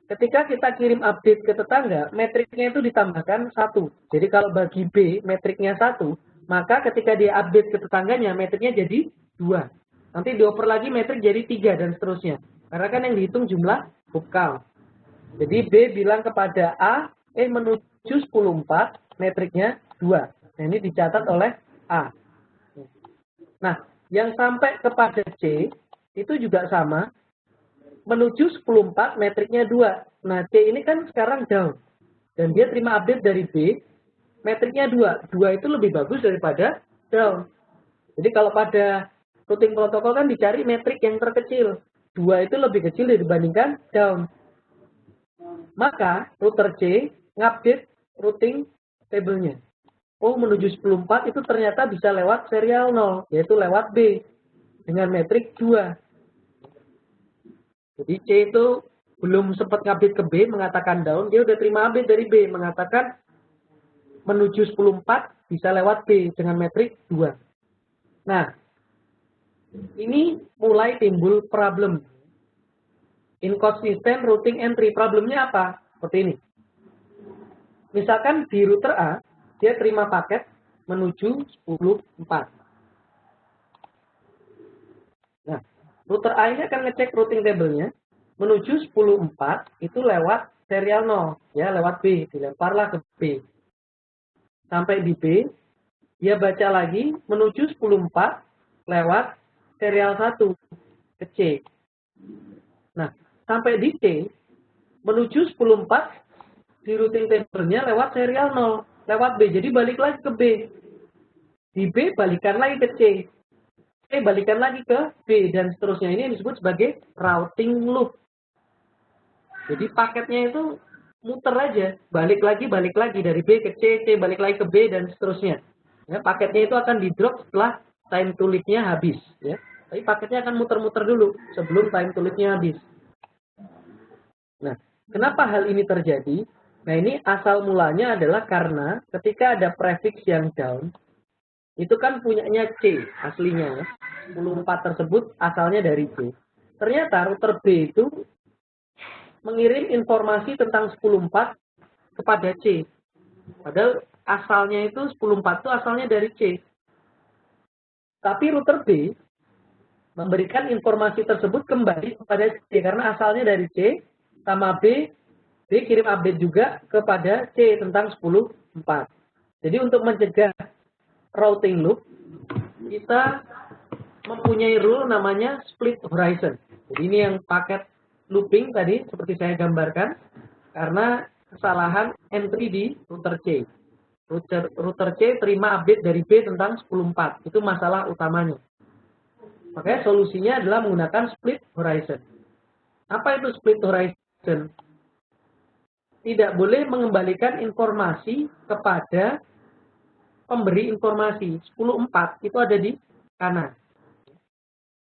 ketika kita kirim update ke tetangga, metriknya itu ditambahkan 1. Jadi kalau bagi B, metriknya 1, maka ketika dia update ke tetangganya, metriknya jadi 2. Nanti dioper lagi metrik jadi 3 dan seterusnya. Karena kan yang dihitung jumlah hop count. Jadi B bilang kepada A, menuju 10.4, metriknya 2. Nah, ini dicatat oleh A. Nah, yang sampai kepada C, itu juga sama. Menuju 10.4, metriknya 2. Nah, C ini kan sekarang down. Dan dia terima update dari B, metriknya 2. 2 itu lebih bagus daripada down. Jadi kalau pada routing protokol kan dicari metrik yang terkecil. 2 itu lebih kecil dibandingkan down. Maka router C ngupdate routing table-nya. Menuju 10.4 itu ternyata bisa lewat serial 0, yaitu lewat B, dengan metrik 2. Jadi C itu belum sempat ngupdate ke B, mengatakan down, dia udah terima update dari B, mengatakan menuju 10.4 bisa lewat B, dengan metrik 2. Nah, ini mulai timbul problem. Inconsistent routing entry, problemnya apa? Seperti ini. Misalkan di router A, dia terima paket menuju 10.4. Nah, router A ini akan ngecek routing table-nya. Menuju 10.4 itu lewat serial 0. Ya, lewat B. Dilemparlah ke B. Sampai di B, dia baca lagi menuju 10.4 lewat serial 1 ke C. Nah, sampai di C, menuju 10.4 di routing table-nya lewat serial 0. Lewat B, jadi balik lagi ke B. Di B, balikan lagi ke C. C, balikan lagi ke B, dan seterusnya. Ini yang disebut sebagai routing loop. Jadi paketnya itu muter aja. Balik lagi dari B ke C, C balik lagi ke B, dan seterusnya. Ya, paketnya itu akan di-drop setelah time to leak-nya habis. Ya. Tapi paketnya akan muter-muter dulu sebelum time to leak-nya habis. Nah, kenapa hal ini terjadi? Nah, ini asal mulanya adalah karena ketika ada prefix yang down, itu kan punyanya C aslinya. 10.4 tersebut asalnya dari C. Ternyata router B itu mengirim informasi tentang 10.4 kepada C. Padahal asalnya itu 10.4 itu asalnya dari C. Tapi router B memberikan informasi tersebut kembali kepada C. Karena asalnya dari C, sama B kirim update juga kepada C tentang 10.4. Jadi untuk mencegah routing loop, kita mempunyai rule namanya split horizon. Jadi ini yang paket looping tadi seperti saya gambarkan karena kesalahan entry di router C. Router C terima update dari B tentang 10.4. Itu masalah utamanya. Makanya solusinya adalah menggunakan split horizon. Apa itu split horizon? Tidak boleh mengembalikan informasi kepada pemberi informasi. 10.4 itu ada di kanan.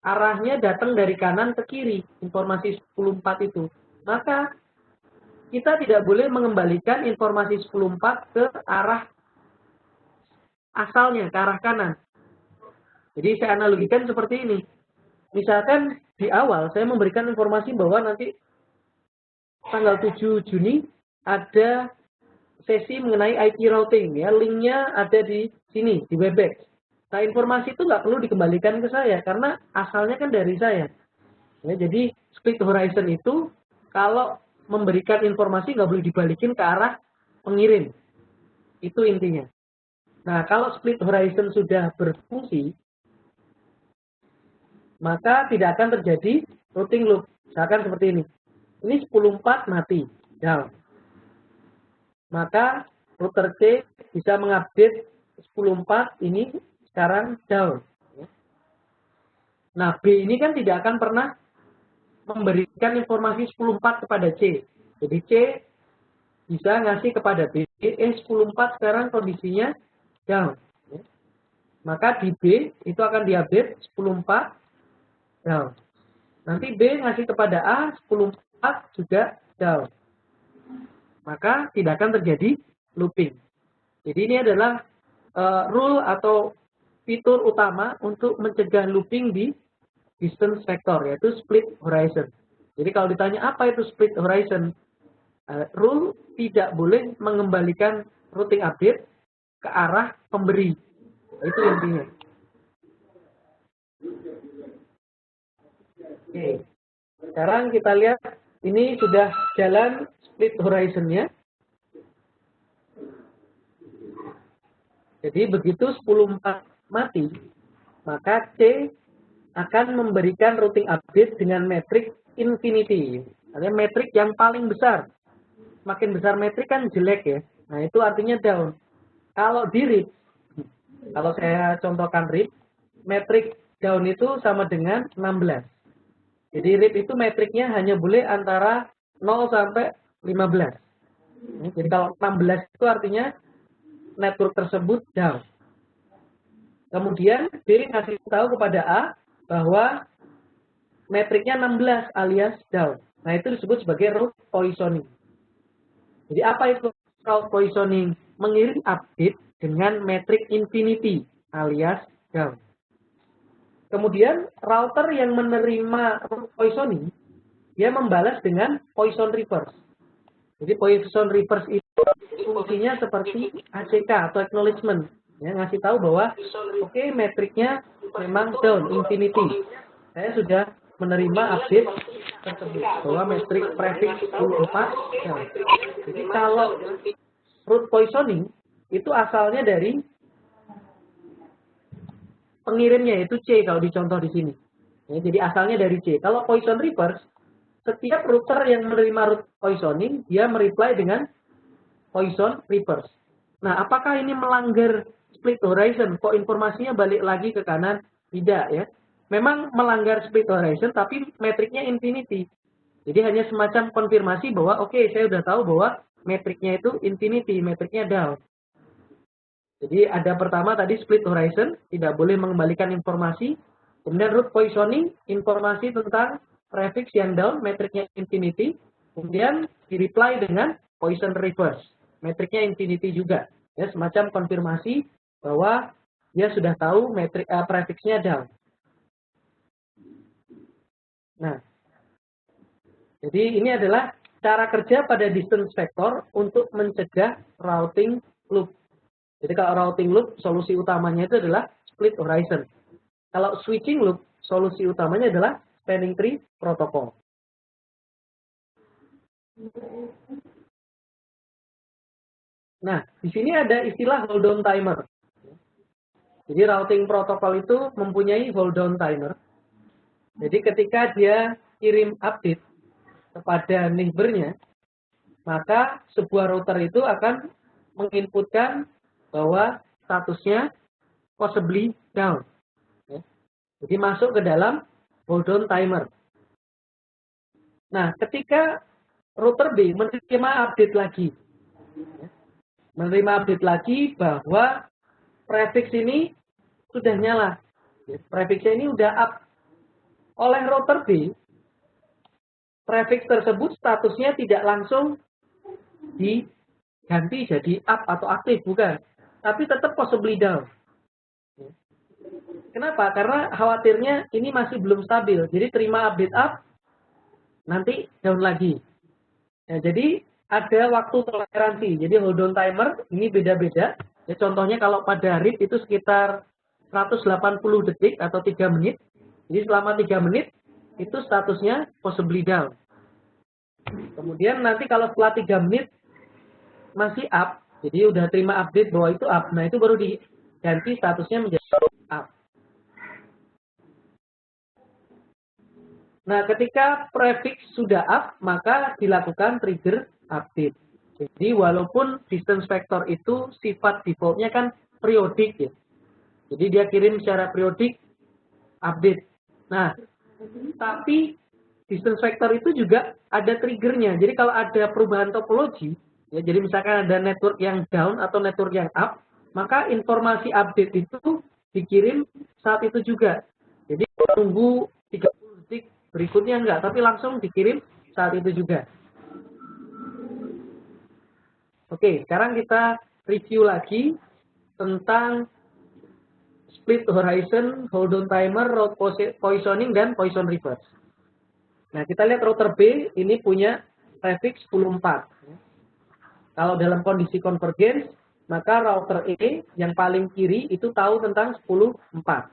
Arahnya datang dari kanan ke kiri, informasi 10.4 itu. Maka kita tidak boleh mengembalikan informasi 10.4 ke arah asalnya, ke arah kanan. Jadi saya analogikan seperti ini. Misalkan di awal saya memberikan informasi bahwa nanti tanggal 7 Juni ada sesi mengenai IP routing, ya, linknya ada di sini, di Webex. Nah, informasi itu nggak perlu dikembalikan ke saya, karena asalnya kan dari saya. Ya, jadi split horizon itu kalau memberikan informasi nggak boleh dibalikin ke arah pengirim. Itu intinya. Nah, kalau split horizon sudah berfungsi, maka tidak akan terjadi routing loop. Misalkan seperti ini. Ini 10.4 mati, down. Maka router C bisa mengupdate 10.4 ini sekarang down. Nah, B ini kan tidak akan pernah memberikan informasi 10.4 kepada C. Jadi C bisa ngasih kepada B, 10.4 sekarang kondisinya down. Maka di B itu akan diupdate 10.4 down. Nanti B ngasih kepada A 10.4 juga down. Maka tidak akan terjadi looping. Jadi ini adalah rule atau fitur utama untuk mencegah looping di distance vector, yaitu split horizon. Jadi kalau ditanya apa itu split horizon, rule tidak boleh mengembalikan routing update ke arah pemberi. Itu intinya. Oke. Sekarang kita lihat ini sudah jalan split horizonnya. Jadi begitu 10.4 mati, maka C akan memberikan routing update dengan metrik infinity. Artinya metrik yang paling besar. Makin besar metrik kan jelek ya. Nah itu artinya down. Kalau di RIP, kalau saya contohkan RIP, metrik down itu sama dengan 16. Jadi RIP itu metriknya hanya boleh antara 0 sampai 15. Jadi kalau 16 itu artinya network tersebut down. Kemudian B ngasih tahu kepada A bahwa metriknya 16 alias down. Nah itu disebut sebagai route poisoning. Jadi apa itu route poisoning? Mengirim update dengan metrik infinity alias down. Kemudian router yang menerima route poisoning, dia membalas dengan poison reverse. Jadi poison reverse itu fungsinya seperti ACK atau acknowledgement, ya, ngasih tahu bahwa oke, metriknya memang down infinity. Saya sudah menerima update tersebut bahwa metrik prefix 4 down. Jadi kalau route poisoning itu asalnya dari pengirimnya, yaitu C kalau dicontoh di sini. Ya, jadi asalnya dari C. Kalau poison reverse, setiap router yang menerima route poisoning, dia mereply dengan poison reverse. Nah, apakah ini melanggar split horizon? Kok informasinya balik lagi ke kanan? Tidak ya. Memang melanggar split horizon, tapi metriknya infinity. Jadi hanya semacam konfirmasi bahwa oke, saya sudah tahu bahwa metriknya itu infinity, metriknya down. Jadi ada pertama tadi split horizon, tidak boleh mengembalikan informasi. Kemudian route poisoning, informasi tentang prefix yang down, metriknya infinity. Kemudian di-reply dengan poison reverse, metriknya infinity juga. Ya, semacam konfirmasi bahwa dia sudah tahu metrik prefixnya down. Nah, jadi ini adalah cara kerja pada distance vector untuk mencegah routing loop. Jadi kalau routing loop, solusi utamanya itu adalah split horizon. Kalau switching loop, solusi utamanya adalah spanning tree protocol. Nah, di sini ada istilah hold down timer. Jadi routing protokol itu mempunyai hold down timer. Jadi ketika dia kirim update kepada neighbornya, maka sebuah router itu akan menginputkan bahwa statusnya possibly down. Jadi masuk ke dalam hold down timer. Nah, ketika router B menerima update lagi bahwa prefix ini sudah nyala, prefixnya ini udah up. Oleh router B, prefix tersebut statusnya tidak langsung diganti jadi up atau aktif, bukan. Tapi tetap possibly down. Kenapa? Karena khawatirnya ini masih belum stabil. Jadi terima update up, nanti down lagi. Nah, jadi ada waktu toleransi. Jadi hold on timer ini beda-beda. Ya, contohnya kalau pada RIP itu sekitar 180 detik atau 3 menit. Jadi selama 3 menit itu statusnya possibly down. Kemudian nanti kalau setelah 3 menit masih up, jadi udah terima update bahwa itu up. Nah, itu baru diganti statusnya menjadi up. Nah, ketika prefix sudah up, maka dilakukan trigger update. Jadi walaupun distance vector itu sifat defaultnya kan periodik ya. Jadi dia kirim secara periodik update. Nah, tapi distance vector itu juga ada triggernya. Jadi kalau ada perubahan topologi, ya, jadi misalkan ada network yang down atau network yang up, maka informasi update itu dikirim saat itu juga. Jadi tunggu 30 detik berikutnya enggak, tapi langsung dikirim saat itu juga. Oke, sekarang kita review lagi tentang split horizon, hold on timer, route poisoning, dan poison reverse. Nah, kita lihat router B ini punya prefix 10.4. Kalau dalam kondisi convergence, maka router E yang paling kiri itu tahu tentang 10.4.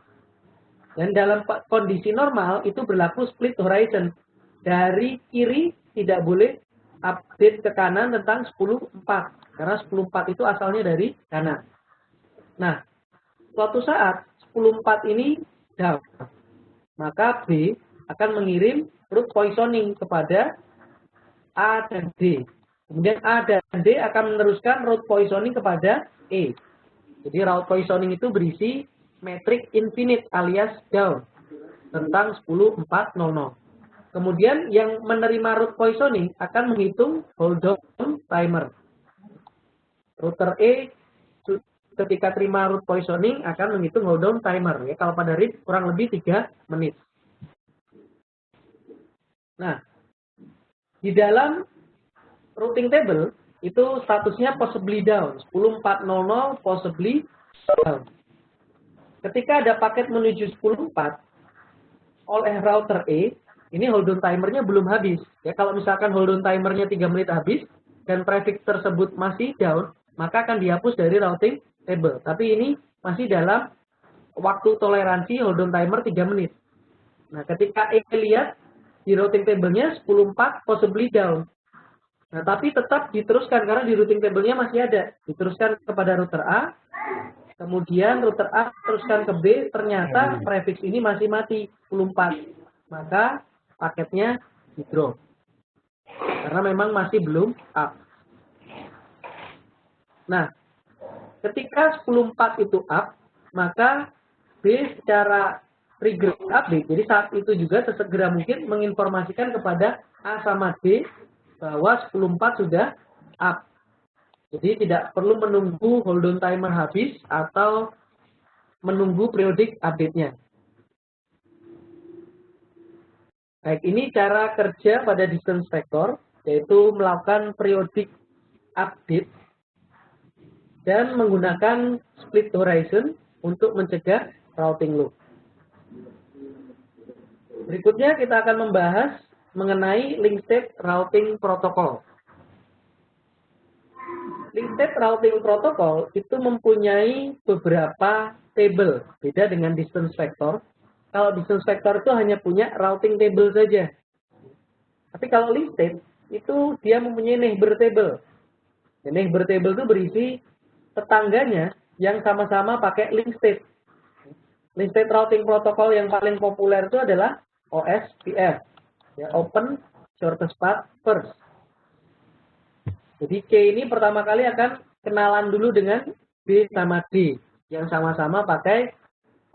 Dan dalam kondisi normal itu berlaku split horizon. Dari kiri tidak boleh update ke kanan tentang 10.4. Karena 10.4 itu asalnya dari kanan. Nah, suatu saat 10.4 ini down. Maka B akan mengirim route poisoning kepada A dan D. Kemudian A dan D akan meneruskan route poisoning kepada E. Jadi route poisoning itu berisi metrik infinite alias down tentang 10.4.00. Kemudian yang menerima route poisoning akan menghitung hold on timer. Router E ketika terima route poisoning akan menghitung hold on timer. Ya, kalau pada RIP kurang lebih 3 menit. Nah, di dalam routing table itu statusnya possibly down. 10.4.00 possibly down. Ketika ada paket menuju 10.4 oleh router E, ini hold on timernya belum habis. Ya, kalau misalkan hold on timernya 3 menit habis dan prefix tersebut masih down, maka akan dihapus dari routing table. Tapi ini masih dalam waktu toleransi hold on timer 3 menit. Nah, ketika E lihat di routing table-nya 10.4 possibly down. Nah, tapi tetap diteruskan karena di routing table-nya masih ada. Diteruskan kepada router A. Kemudian router A teruskan ke B, ternyata prefix ini masih mati 10.4. Maka paketnya di drop. Karena memang masih belum up. Nah, ketika 10.4 itu up, maka B secara trigger update. Jadi saat itu juga sesegera mungkin menginformasikan kepada A sama D bahwa 10.4 sudah up. Jadi tidak perlu menunggu hold on timer habis atau menunggu periodik update-nya. Baik, ini cara kerja pada distance vector, yaitu melakukan periodik update dan menggunakan split horizon untuk mencegah routing loop. Berikutnya kita akan membahas mengenai link state routing protocol. Link state routing protocol itu mempunyai beberapa table, beda dengan distance vector. Kalau distance vector itu hanya punya routing table saja. Tapi kalau link state itu dia mempunyai neighbor table. Dan neighbor table itu berisi tetangganya yang sama-sama pakai link state. Link state routing protocol yang paling populer itu adalah OSPF, ya, Open Shortest Path First. Jadi C ini pertama kali akan kenalan dulu dengan B sama D yang sama-sama pakai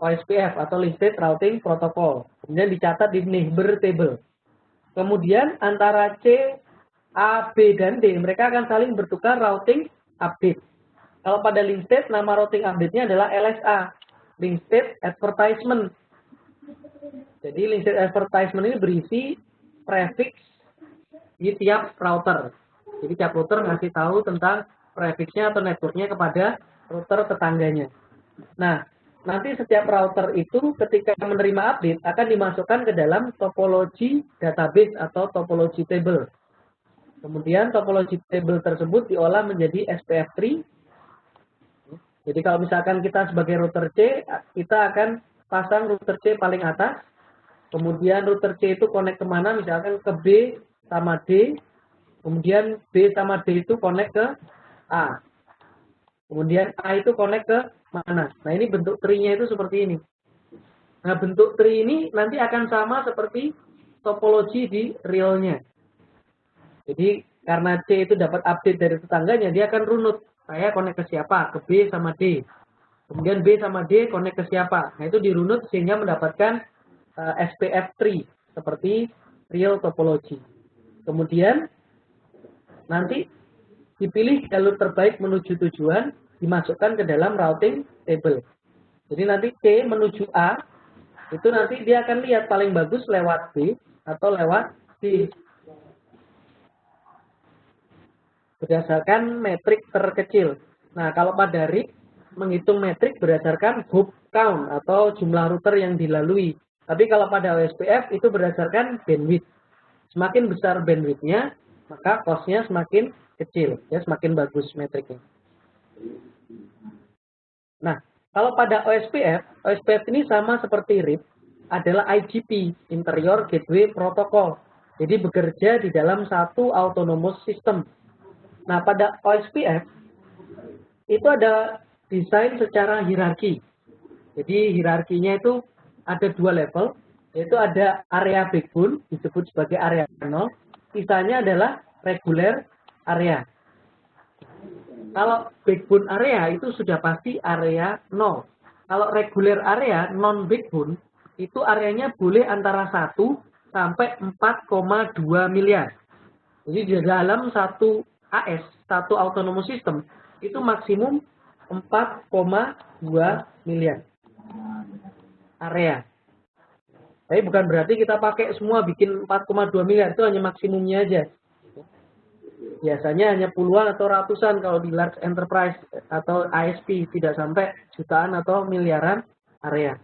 OSPF atau Link State Routing Protocol. Kemudian dicatat di neighbor table. Kemudian antara C, A, B, dan D mereka akan saling bertukar routing update. Kalau pada Link State nama routing update-nya adalah LSA, Link State Advertisement. Jadi Link State Advertisement ini berisi prefix di tiap router. Jadi tiap router ngasih tahu tentang prefixnya atau networknya kepada router tetangganya. Nah, nanti setiap router itu ketika menerima update akan dimasukkan ke dalam topologi database atau topologi table. Kemudian topologi table tersebut diolah menjadi SPF tree. Jadi kalau misalkan kita sebagai router C, kita akan pasang router C paling atas. Kemudian router C itu connect kemana? Misalkan ke B sama D. Kemudian B sama D itu connect ke A. Kemudian A itu connect ke mana? Nah ini bentuk tree-nya itu seperti ini. Nah bentuk tree ini nanti akan sama seperti topologi di realnya. Jadi karena C itu dapat update dari tetangganya, dia akan runut. Saya connect ke siapa? Ke B sama D. Kemudian B sama D connect ke siapa? Nah itu dirunut sehingga mendapatkan SPF tree seperti real topology. Kemudian nanti dipilih jalur terbaik menuju tujuan, dimasukkan ke dalam routing table. Jadi nanti C menuju A, itu nanti dia akan lihat paling bagus lewat B atau lewat D. Berdasarkan metrik terkecil. Nah, kalau pada RIP, menghitung metrik berdasarkan hop count atau jumlah router yang dilalui. Tapi kalau pada OSPF itu berdasarkan bandwidth. Semakin besar bandwidthnya, maka cost-nya semakin kecil, ya semakin bagus metriknya. Nah, kalau pada OSPF ini sama seperti RIP, adalah IGP, Interior Gateway Protocol. Jadi bekerja di dalam satu autonomous system. Nah, pada OSPF itu ada desain secara hierarki. Jadi hierarkinya itu ada dua level, yaitu ada area backbone, disebut sebagai area 0, sisanya adalah reguler area. Kalau backbone area itu sudah pasti area 0. Kalau reguler area non-backbone, itu areanya boleh antara 1 sampai 4,2 miliar. Jadi di dalam satu AS, satu autonomous system, itu maksimum 4,2 miliar area. Tapi bukan berarti kita pakai semua bikin 4,2 miliar, itu hanya maksimumnya aja. Biasanya hanya puluhan atau ratusan kalau di large enterprise atau ISP, tidak sampai jutaan atau miliaran area.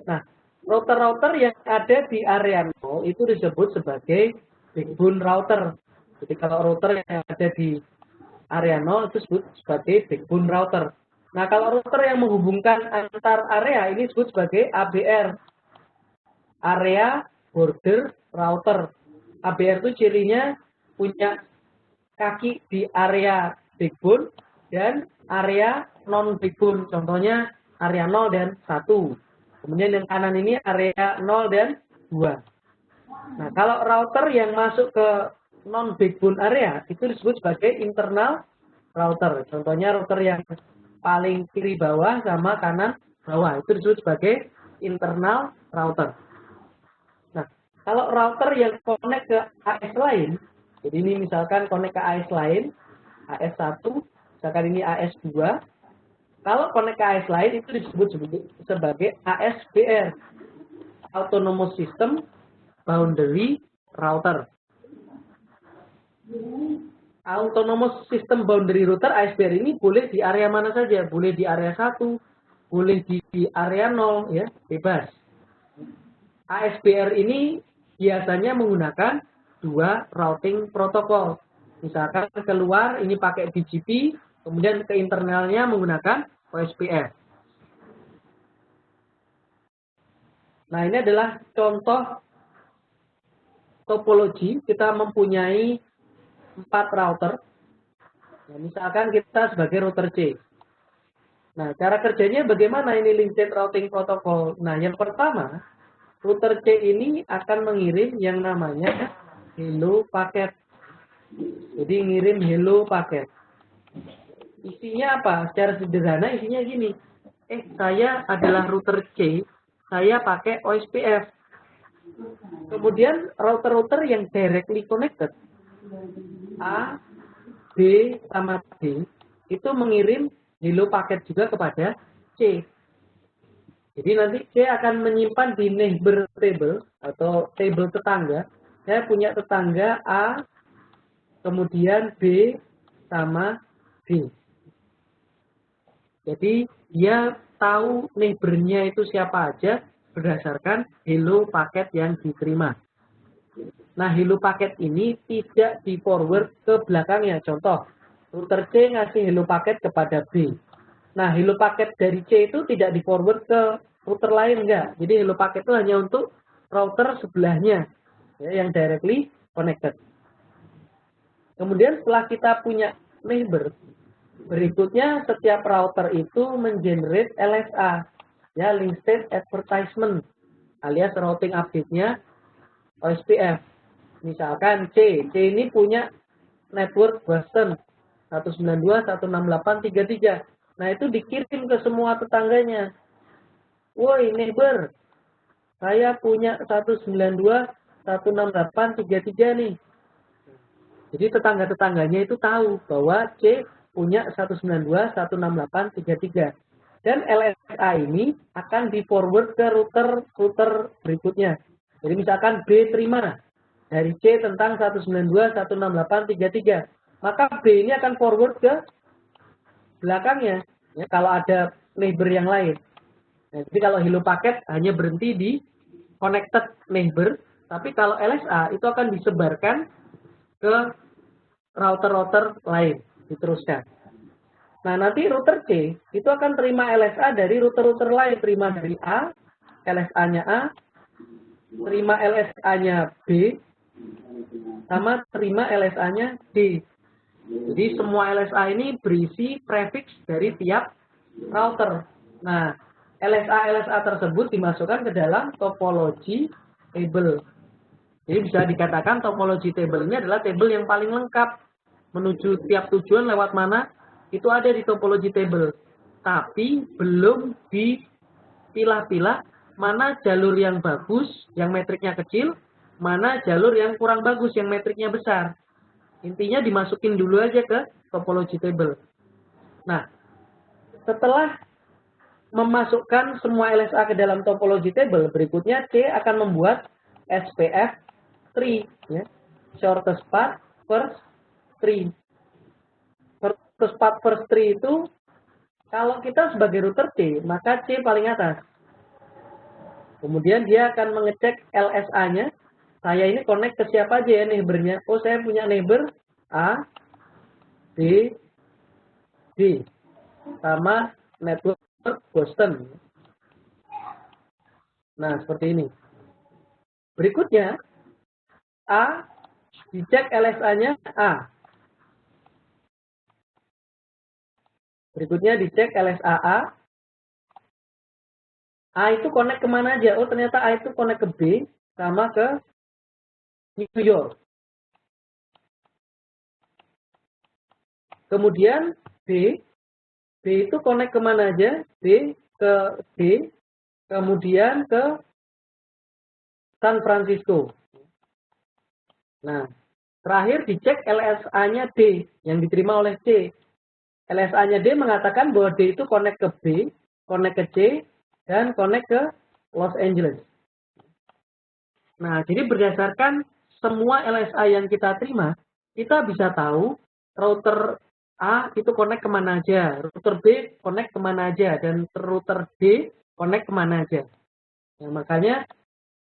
Nah, router-router yang ada di area 0 itu disebut sebagai backbone router. Jadi kalau router yang ada di area 0 itu disebut sebagai backbone router. Nah, kalau router yang menghubungkan antar area ini disebut sebagai ABR. Area Border Router. ABR itu cirinya punya kaki di area backbone dan area non-backbone. Contohnya area 0 dan 1. Kemudian yang kanan ini area 0 dan 2. Nah, kalau router yang masuk ke non-backbone area itu disebut sebagai internal router. Contohnya router yang paling kiri bawah sama kanan bawah itu disebut sebagai internal router. Nah, kalau router yang connect ke AS lain, jadi ini misalkan connect ke AS lain, AS1, misalkan ini AS2, kalau connect ke AS lain itu disebut sebagai ASBR, Autonomous System Boundary Router. Autonomous System Boundary Router ASBR ini boleh di area mana saja, boleh di area 1, boleh di area 0, ya, bebas. ASBR ini biasanya menggunakan dua routing protokol. Misalkan keluar ini pakai BGP, kemudian ke internalnya menggunakan OSPF. Nah, ini adalah contoh topologi. Kita mempunyai 4 router. Nah, misalkan kita sebagai router C. Nah, cara kerjanya bagaimana ini link state routing protocol? Nah, yang pertama, router C ini akan mengirim yang namanya hello paket. Jadi ngirim hello paket. Isinya apa? Secara sederhana isinya gini. Saya adalah router C, saya pakai OSPF. Kemudian router-router yang directly connected, A, B, sama D, itu mengirim hello paket juga kepada C. Jadi nanti C akan menyimpan di neighbor table atau table tetangga. Saya punya tetangga A, kemudian B sama B. Jadi dia tahu neighbor-nya itu siapa aja berdasarkan hello paket yang diterima. Nah, hello paket ini tidak di forward ke belakangnya. Contoh, router C ngasih hello paket kepada B. Nah, hello paket dari C itu tidak di forward ke router lain, enggak. Jadi hello paket itu hanya untuk router sebelahnya, ya, yang directly connected. Kemudian setelah kita punya neighbor, berikutnya setiap router itu mengenerate LSA, ya, link state advertisement, alias routing update-nya OSPF. Misalkan C ini punya network Boston 192.168.33. Nah, itu dikirim ke semua tetangganya. Woi neighbor, saya punya 192.168.33 nih. Jadi tetangga-tetangganya itu tahu bahwa C punya 192.168.33. Dan LSA ini akan di forward ke router berikutnya. Jadi misalkan B terima dari C tentang 192.168.33. Maka B ini akan forward ke belakangnya, ya, kalau ada neighbor yang lain. Nah, jadi kalau hello paket hanya berhenti di connected neighbor, tapi kalau LSA itu akan disebarkan ke router-router lain, diteruskan. Nah, nanti router C itu akan terima LSA dari router-router lain, terima dari A, LSA-nya A, terima LSA-nya B, sama terima LSA-nya D. Jadi semua LSA ini berisi prefix dari tiap router. Nah, LSA tersebut dimasukkan ke dalam topologi table. Jadi bisa dikatakan topologi table ini adalah table yang paling lengkap. Menuju tiap tujuan lewat mana, itu ada di topologi table. Tapi belum dipilah-pilah mana jalur yang bagus, yang metriknya kecil, mana jalur yang kurang bagus, yang metriknya besar. Intinya dimasukin dulu aja ke topologi table. Nah, setelah memasukkan semua LSA ke dalam topologi table, berikutnya C akan membuat SPF tree, ya, shortest path first tree. Shortest path first tree itu kalau kita sebagai router C, maka C paling atas. Kemudian dia akan mengecek LSA-nya. Saya ini connect ke siapa aja ya neighbor-nya? Oh, saya punya neighbor A, B, D, sama network Boston. Nah, seperti ini. Berikutnya, A, dicek LSA-nya A. Berikutnya dicek LSA A. A itu connect kemana aja? Oh, ternyata A itu connect ke B, sama ke New York. Kemudian B itu connect kemana aja? B ke D, kemudian ke San Francisco. Nah, terakhir dicek LSA-nya D yang diterima oleh C. LSA-nya D mengatakan bahwa D itu connect ke B, connect ke C, dan connect ke Los Angeles. Nah, jadi berdasarkan semua LSA yang kita terima, kita bisa tahu router A itu connect kemana aja, router B connect kemana aja, dan router D connect kemana aja. Nah, makanya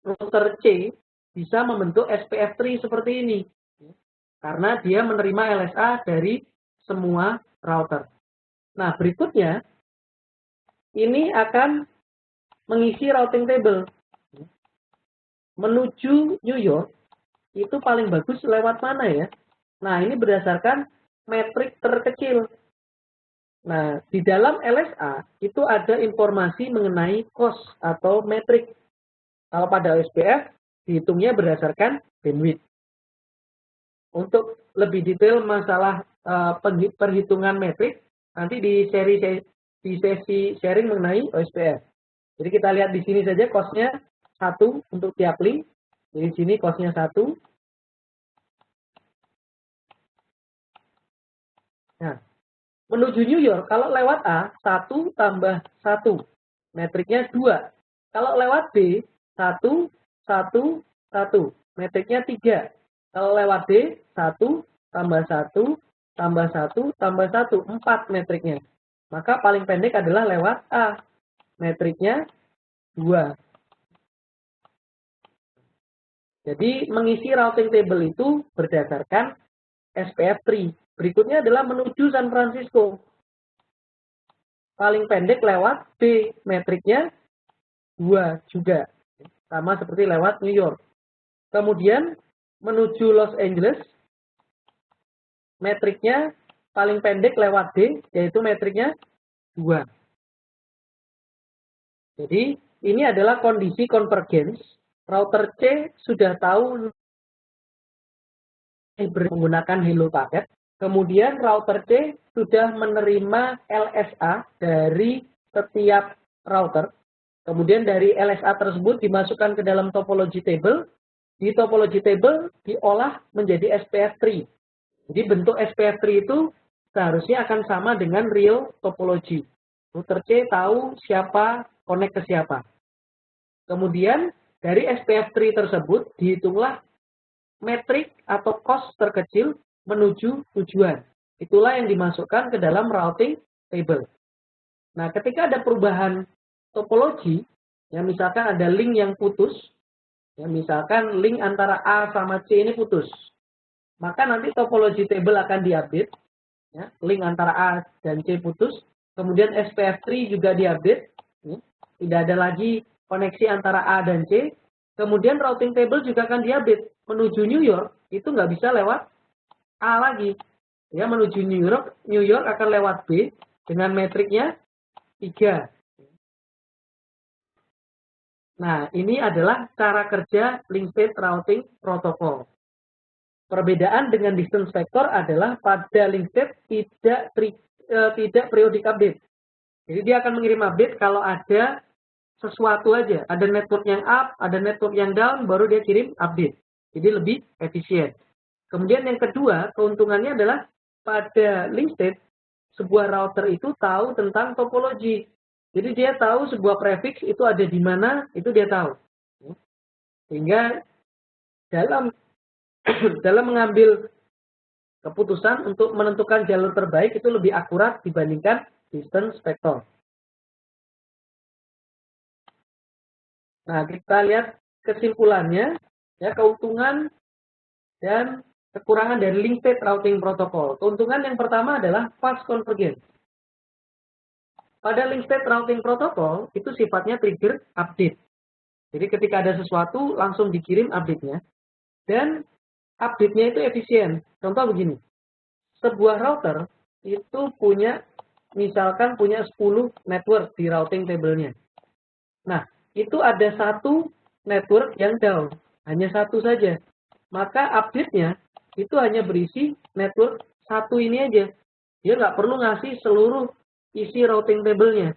router C bisa membentuk SPF tree seperti ini. Karena dia menerima LSA dari semua router. Nah, berikutnya, ini akan mengisi routing table. Menuju New York, itu paling bagus lewat mana ya? Nah, ini berdasarkan metrik terkecil. Nah, di dalam LSA itu ada informasi mengenai cost atau metrik. Kalau pada OSPF dihitungnya berdasarkan bandwidth. Untuk lebih detail masalah perhitungan metrik nanti di sesi sharing mengenai OSPF. Jadi kita lihat di sini saja cost-nya 1 untuk tiap link. Di sini cost-nya 1. Nah, menuju New York, kalau lewat A, 1 tambah 1. Metriknya 2. Kalau lewat B, 1, 1, 1. Metriknya 3. Kalau lewat D, 1, tambah 1, tambah 1, tambah 1, 4 metriknya. Maka paling pendek adalah lewat A. Metriknya 2. Jadi mengisi routing table itu berdasarkan SPF tree. Berikutnya adalah menuju San Francisco. Paling pendek lewat B. Metriknya 2 juga. Sama seperti lewat New York. Kemudian menuju Los Angeles. Metriknya paling pendek lewat D, yaitu metriknya 2. Jadi ini adalah kondisi convergence. Router C sudah tahu menggunakan hello paket. Kemudian router C sudah menerima LSA dari setiap router. Kemudian dari LSA tersebut dimasukkan ke dalam topology table. Di topology table diolah menjadi SPF tree. Jadi bentuk SPF tree itu seharusnya akan sama dengan real topology. Router C tahu siapa connect ke siapa. Kemudian dari SPF tree tersebut dihitunglah metrik atau cost terkecil menuju tujuan. Itulah yang dimasukkan ke dalam routing table. Nah, ketika ada perubahan topologi, ya misalkan ada link yang putus, ya misalkan link antara A sama C ini putus, maka nanti topology table akan diupdate, ya, link antara A dan C putus, kemudian SPF tree juga diupdate, ya, tidak ada lagi koneksi antara A dan C, kemudian routing table juga akan diupdate, menuju New York, itu nggak bisa lewat A lagi, ya menuju New York akan lewat B, dengan metriknya 3. Nah, ini adalah cara kerja link state routing protocol. Perbedaan dengan distance vector adalah pada link state tidak periodic update. Jadi dia akan mengirim update kalau ada sesuatu aja. Ada network yang up, ada network yang down, baru dia kirim update. Jadi lebih efisien. Kemudian yang kedua, keuntungannya adalah pada link state, sebuah router itu tahu tentang topologi. Jadi dia tahu sebuah prefix itu ada di mana, itu dia tahu. Sehingga dalam mengambil keputusan untuk menentukan jalur terbaik itu lebih akurat dibandingkan distance vector. Nah, kita lihat kesimpulannya, ya keuntungan dan kekurangan dari link state routing protocol. Keuntungan yang pertama adalah fast convergence. Pada link state routing protocol itu sifatnya trigger update. Jadi ketika ada sesuatu langsung dikirim update-nya dan update-nya itu efisien. Contoh begini. Sebuah router itu misalkan punya 10 network di routing table-nya. Nah, itu ada satu network yang down, hanya satu saja. Maka update-nya itu hanya berisi network satu ini aja. Dia nggak perlu ngasih seluruh isi routing table-nya.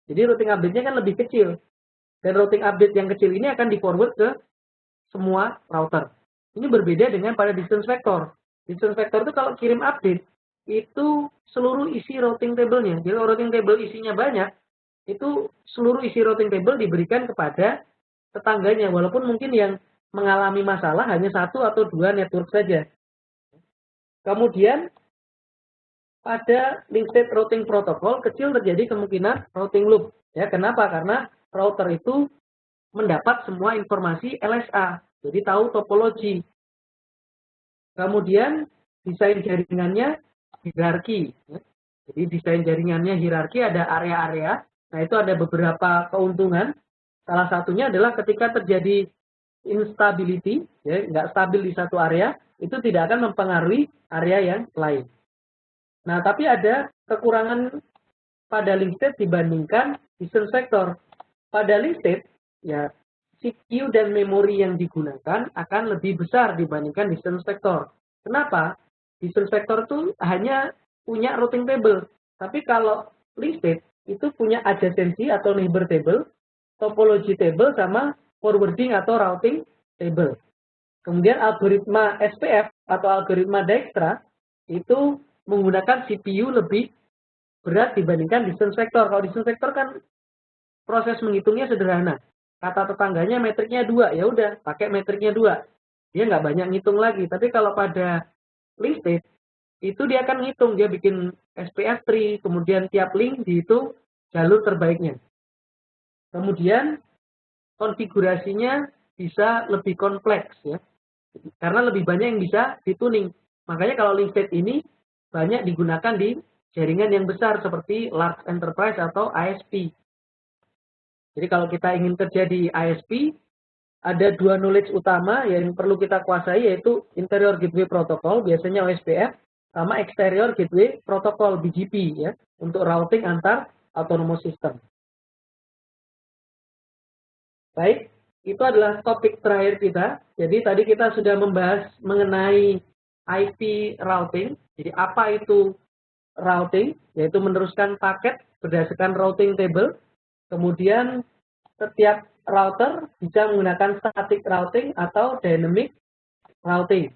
Jadi routing update-nya kan lebih kecil. Dan routing update yang kecil ini akan di-forward ke semua router. Ini berbeda dengan pada distance vector. Distance vector itu kalau kirim update, itu seluruh isi routing table-nya. Jadi routing table isinya banyak, itu seluruh isi routing table diberikan kepada tetangganya. Walaupun mungkin yang mengalami masalah hanya satu atau dua network saja. Kemudian pada link state routing protocol kecil terjadi kemungkinan routing loop. Ya, kenapa? Karena router itu mendapat semua informasi LSA, jadi tahu topologi. Kemudian desain jaringannya hierarki. Ya. Jadi desain jaringannya hierarki ada area-area. Nah, itu ada beberapa keuntungan. Salah satunya adalah ketika terjadi instability, ya, nggak stabil di satu area, itu tidak akan mempengaruhi area yang lain. Nah, tapi ada kekurangan pada link state dibandingkan distance vector. Pada link state, ya, CPU dan memori yang digunakan akan lebih besar dibandingkan distance vector. Kenapa? Distance vector itu hanya punya routing table. Tapi kalau link state itu punya adjacency atau neighbor table, topology table, sama forwarding atau routing table. Kemudian algoritma SPF atau algoritma Dijkstra itu menggunakan CPU lebih berat dibandingkan distance vector. Kalau distance vector kan proses menghitungnya sederhana. Kata tetangganya metriknya 2, ya udah pakai metriknya 2. Dia nggak banyak ngitung lagi. Tapi kalau pada link state, itu dia akan ngitung, dia bikin SPF tree, kemudian tiap link dihitung jalur terbaiknya. Kemudian konfigurasinya bisa lebih kompleks ya, karena lebih banyak yang bisa dituning. Makanya kalau link state ini banyak digunakan di jaringan yang besar seperti large enterprise atau ISP. Jadi kalau kita ingin kerja di ISP, ada dua knowledge utama yang perlu kita kuasai, yaitu interior gateway protocol, biasanya OSPF, sama exterior gateway protocol BGP ya, untuk routing antar autonomous system. Baik, itu adalah topik terakhir kita. Jadi tadi kita sudah membahas mengenai IP routing. Jadi apa itu routing? Yaitu meneruskan paket berdasarkan routing table. Kemudian setiap router bisa menggunakan static routing atau dynamic routing.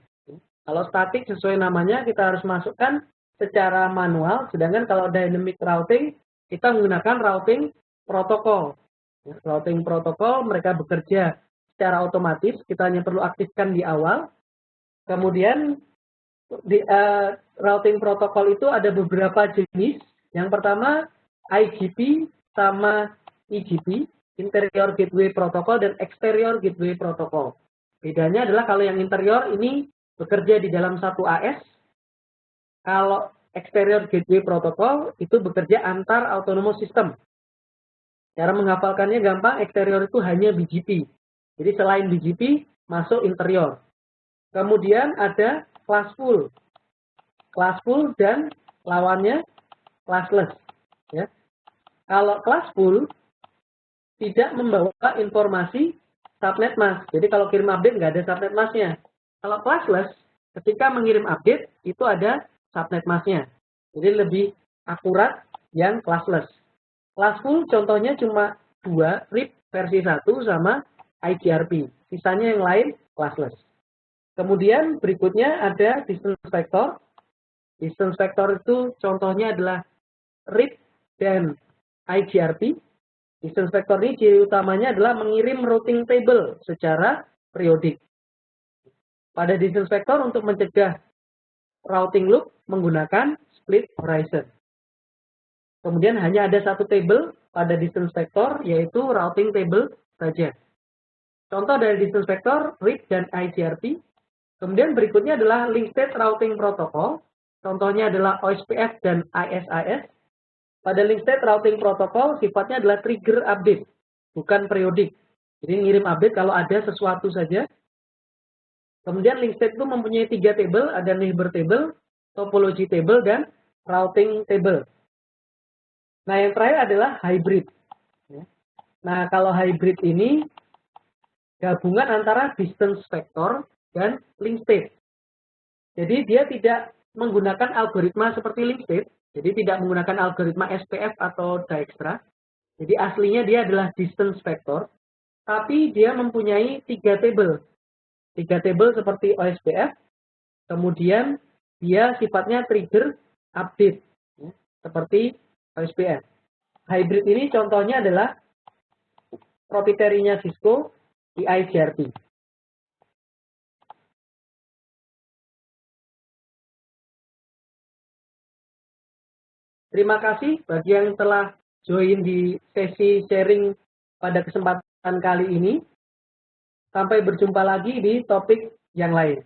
Kalau static sesuai namanya kita harus masukkan secara manual, sedangkan kalau dynamic routing kita menggunakan routing protokol. Routing protokol mereka bekerja secara otomatis, kita hanya perlu aktifkan di awal. Kemudian di routing protokol itu ada beberapa jenis. Yang pertama IGP sama EGP, interior gateway protocol dan exterior gateway protocol. Bedanya adalah kalau yang interior ini bekerja di dalam satu AS, kalau exterior gateway protocol itu bekerja antar autonomous system. Cara menghafalkannya gampang, exterior itu hanya BGP. Jadi selain BGP, masuk interior. Kemudian ada classful. Classful dan lawannya classless. Ya. Kalau classful, tidak membawa informasi subnet mask. Jadi kalau kirim update nggak ada subnet masknya. Kalau classless, ketika mengirim update, itu ada subnet masknya. Jadi lebih akurat yang classless. Classful contohnya cuma 2, RIP versi 1 sama IGRP. Sisanya yang lain classless. Kemudian berikutnya ada distance vector. Distance vector itu contohnya adalah RIP dan IGRP. Distance vector ini ciri utamanya adalah mengirim routing table secara periodik. Pada distance vector untuk mencegah routing loop menggunakan split horizon. Kemudian hanya ada satu table pada distance vector, yaitu routing table saja. Contoh dari distance vector, RIP dan IGRP. Kemudian berikutnya adalah link state routing protocol. Contohnya adalah OSPF dan ISIS. Pada link state routing protocol, sifatnya adalah trigger update, bukan periodik. Jadi ngirim update kalau ada sesuatu saja. Kemudian link state itu mempunyai 3 table, ada neighbor table, topology table, dan routing table. Nah, yang terakhir adalah hybrid. Nah, kalau hybrid ini gabungan antara distance vector dan link state. Jadi dia tidak menggunakan algoritma seperti link state, jadi tidak menggunakan algoritma SPF atau Dijkstra. Jadi aslinya dia adalah distance vector, tapi dia mempunyai 3 table. 3 table seperti OSPF, kemudian dia sifatnya trigger update, seperti OSPF. Hybrid ini contohnya adalah proprietary-nya Cisco di IGRP. Terima kasih bagi yang telah join di sesi sharing pada kesempatan kali ini. Sampai berjumpa lagi di topik yang lain.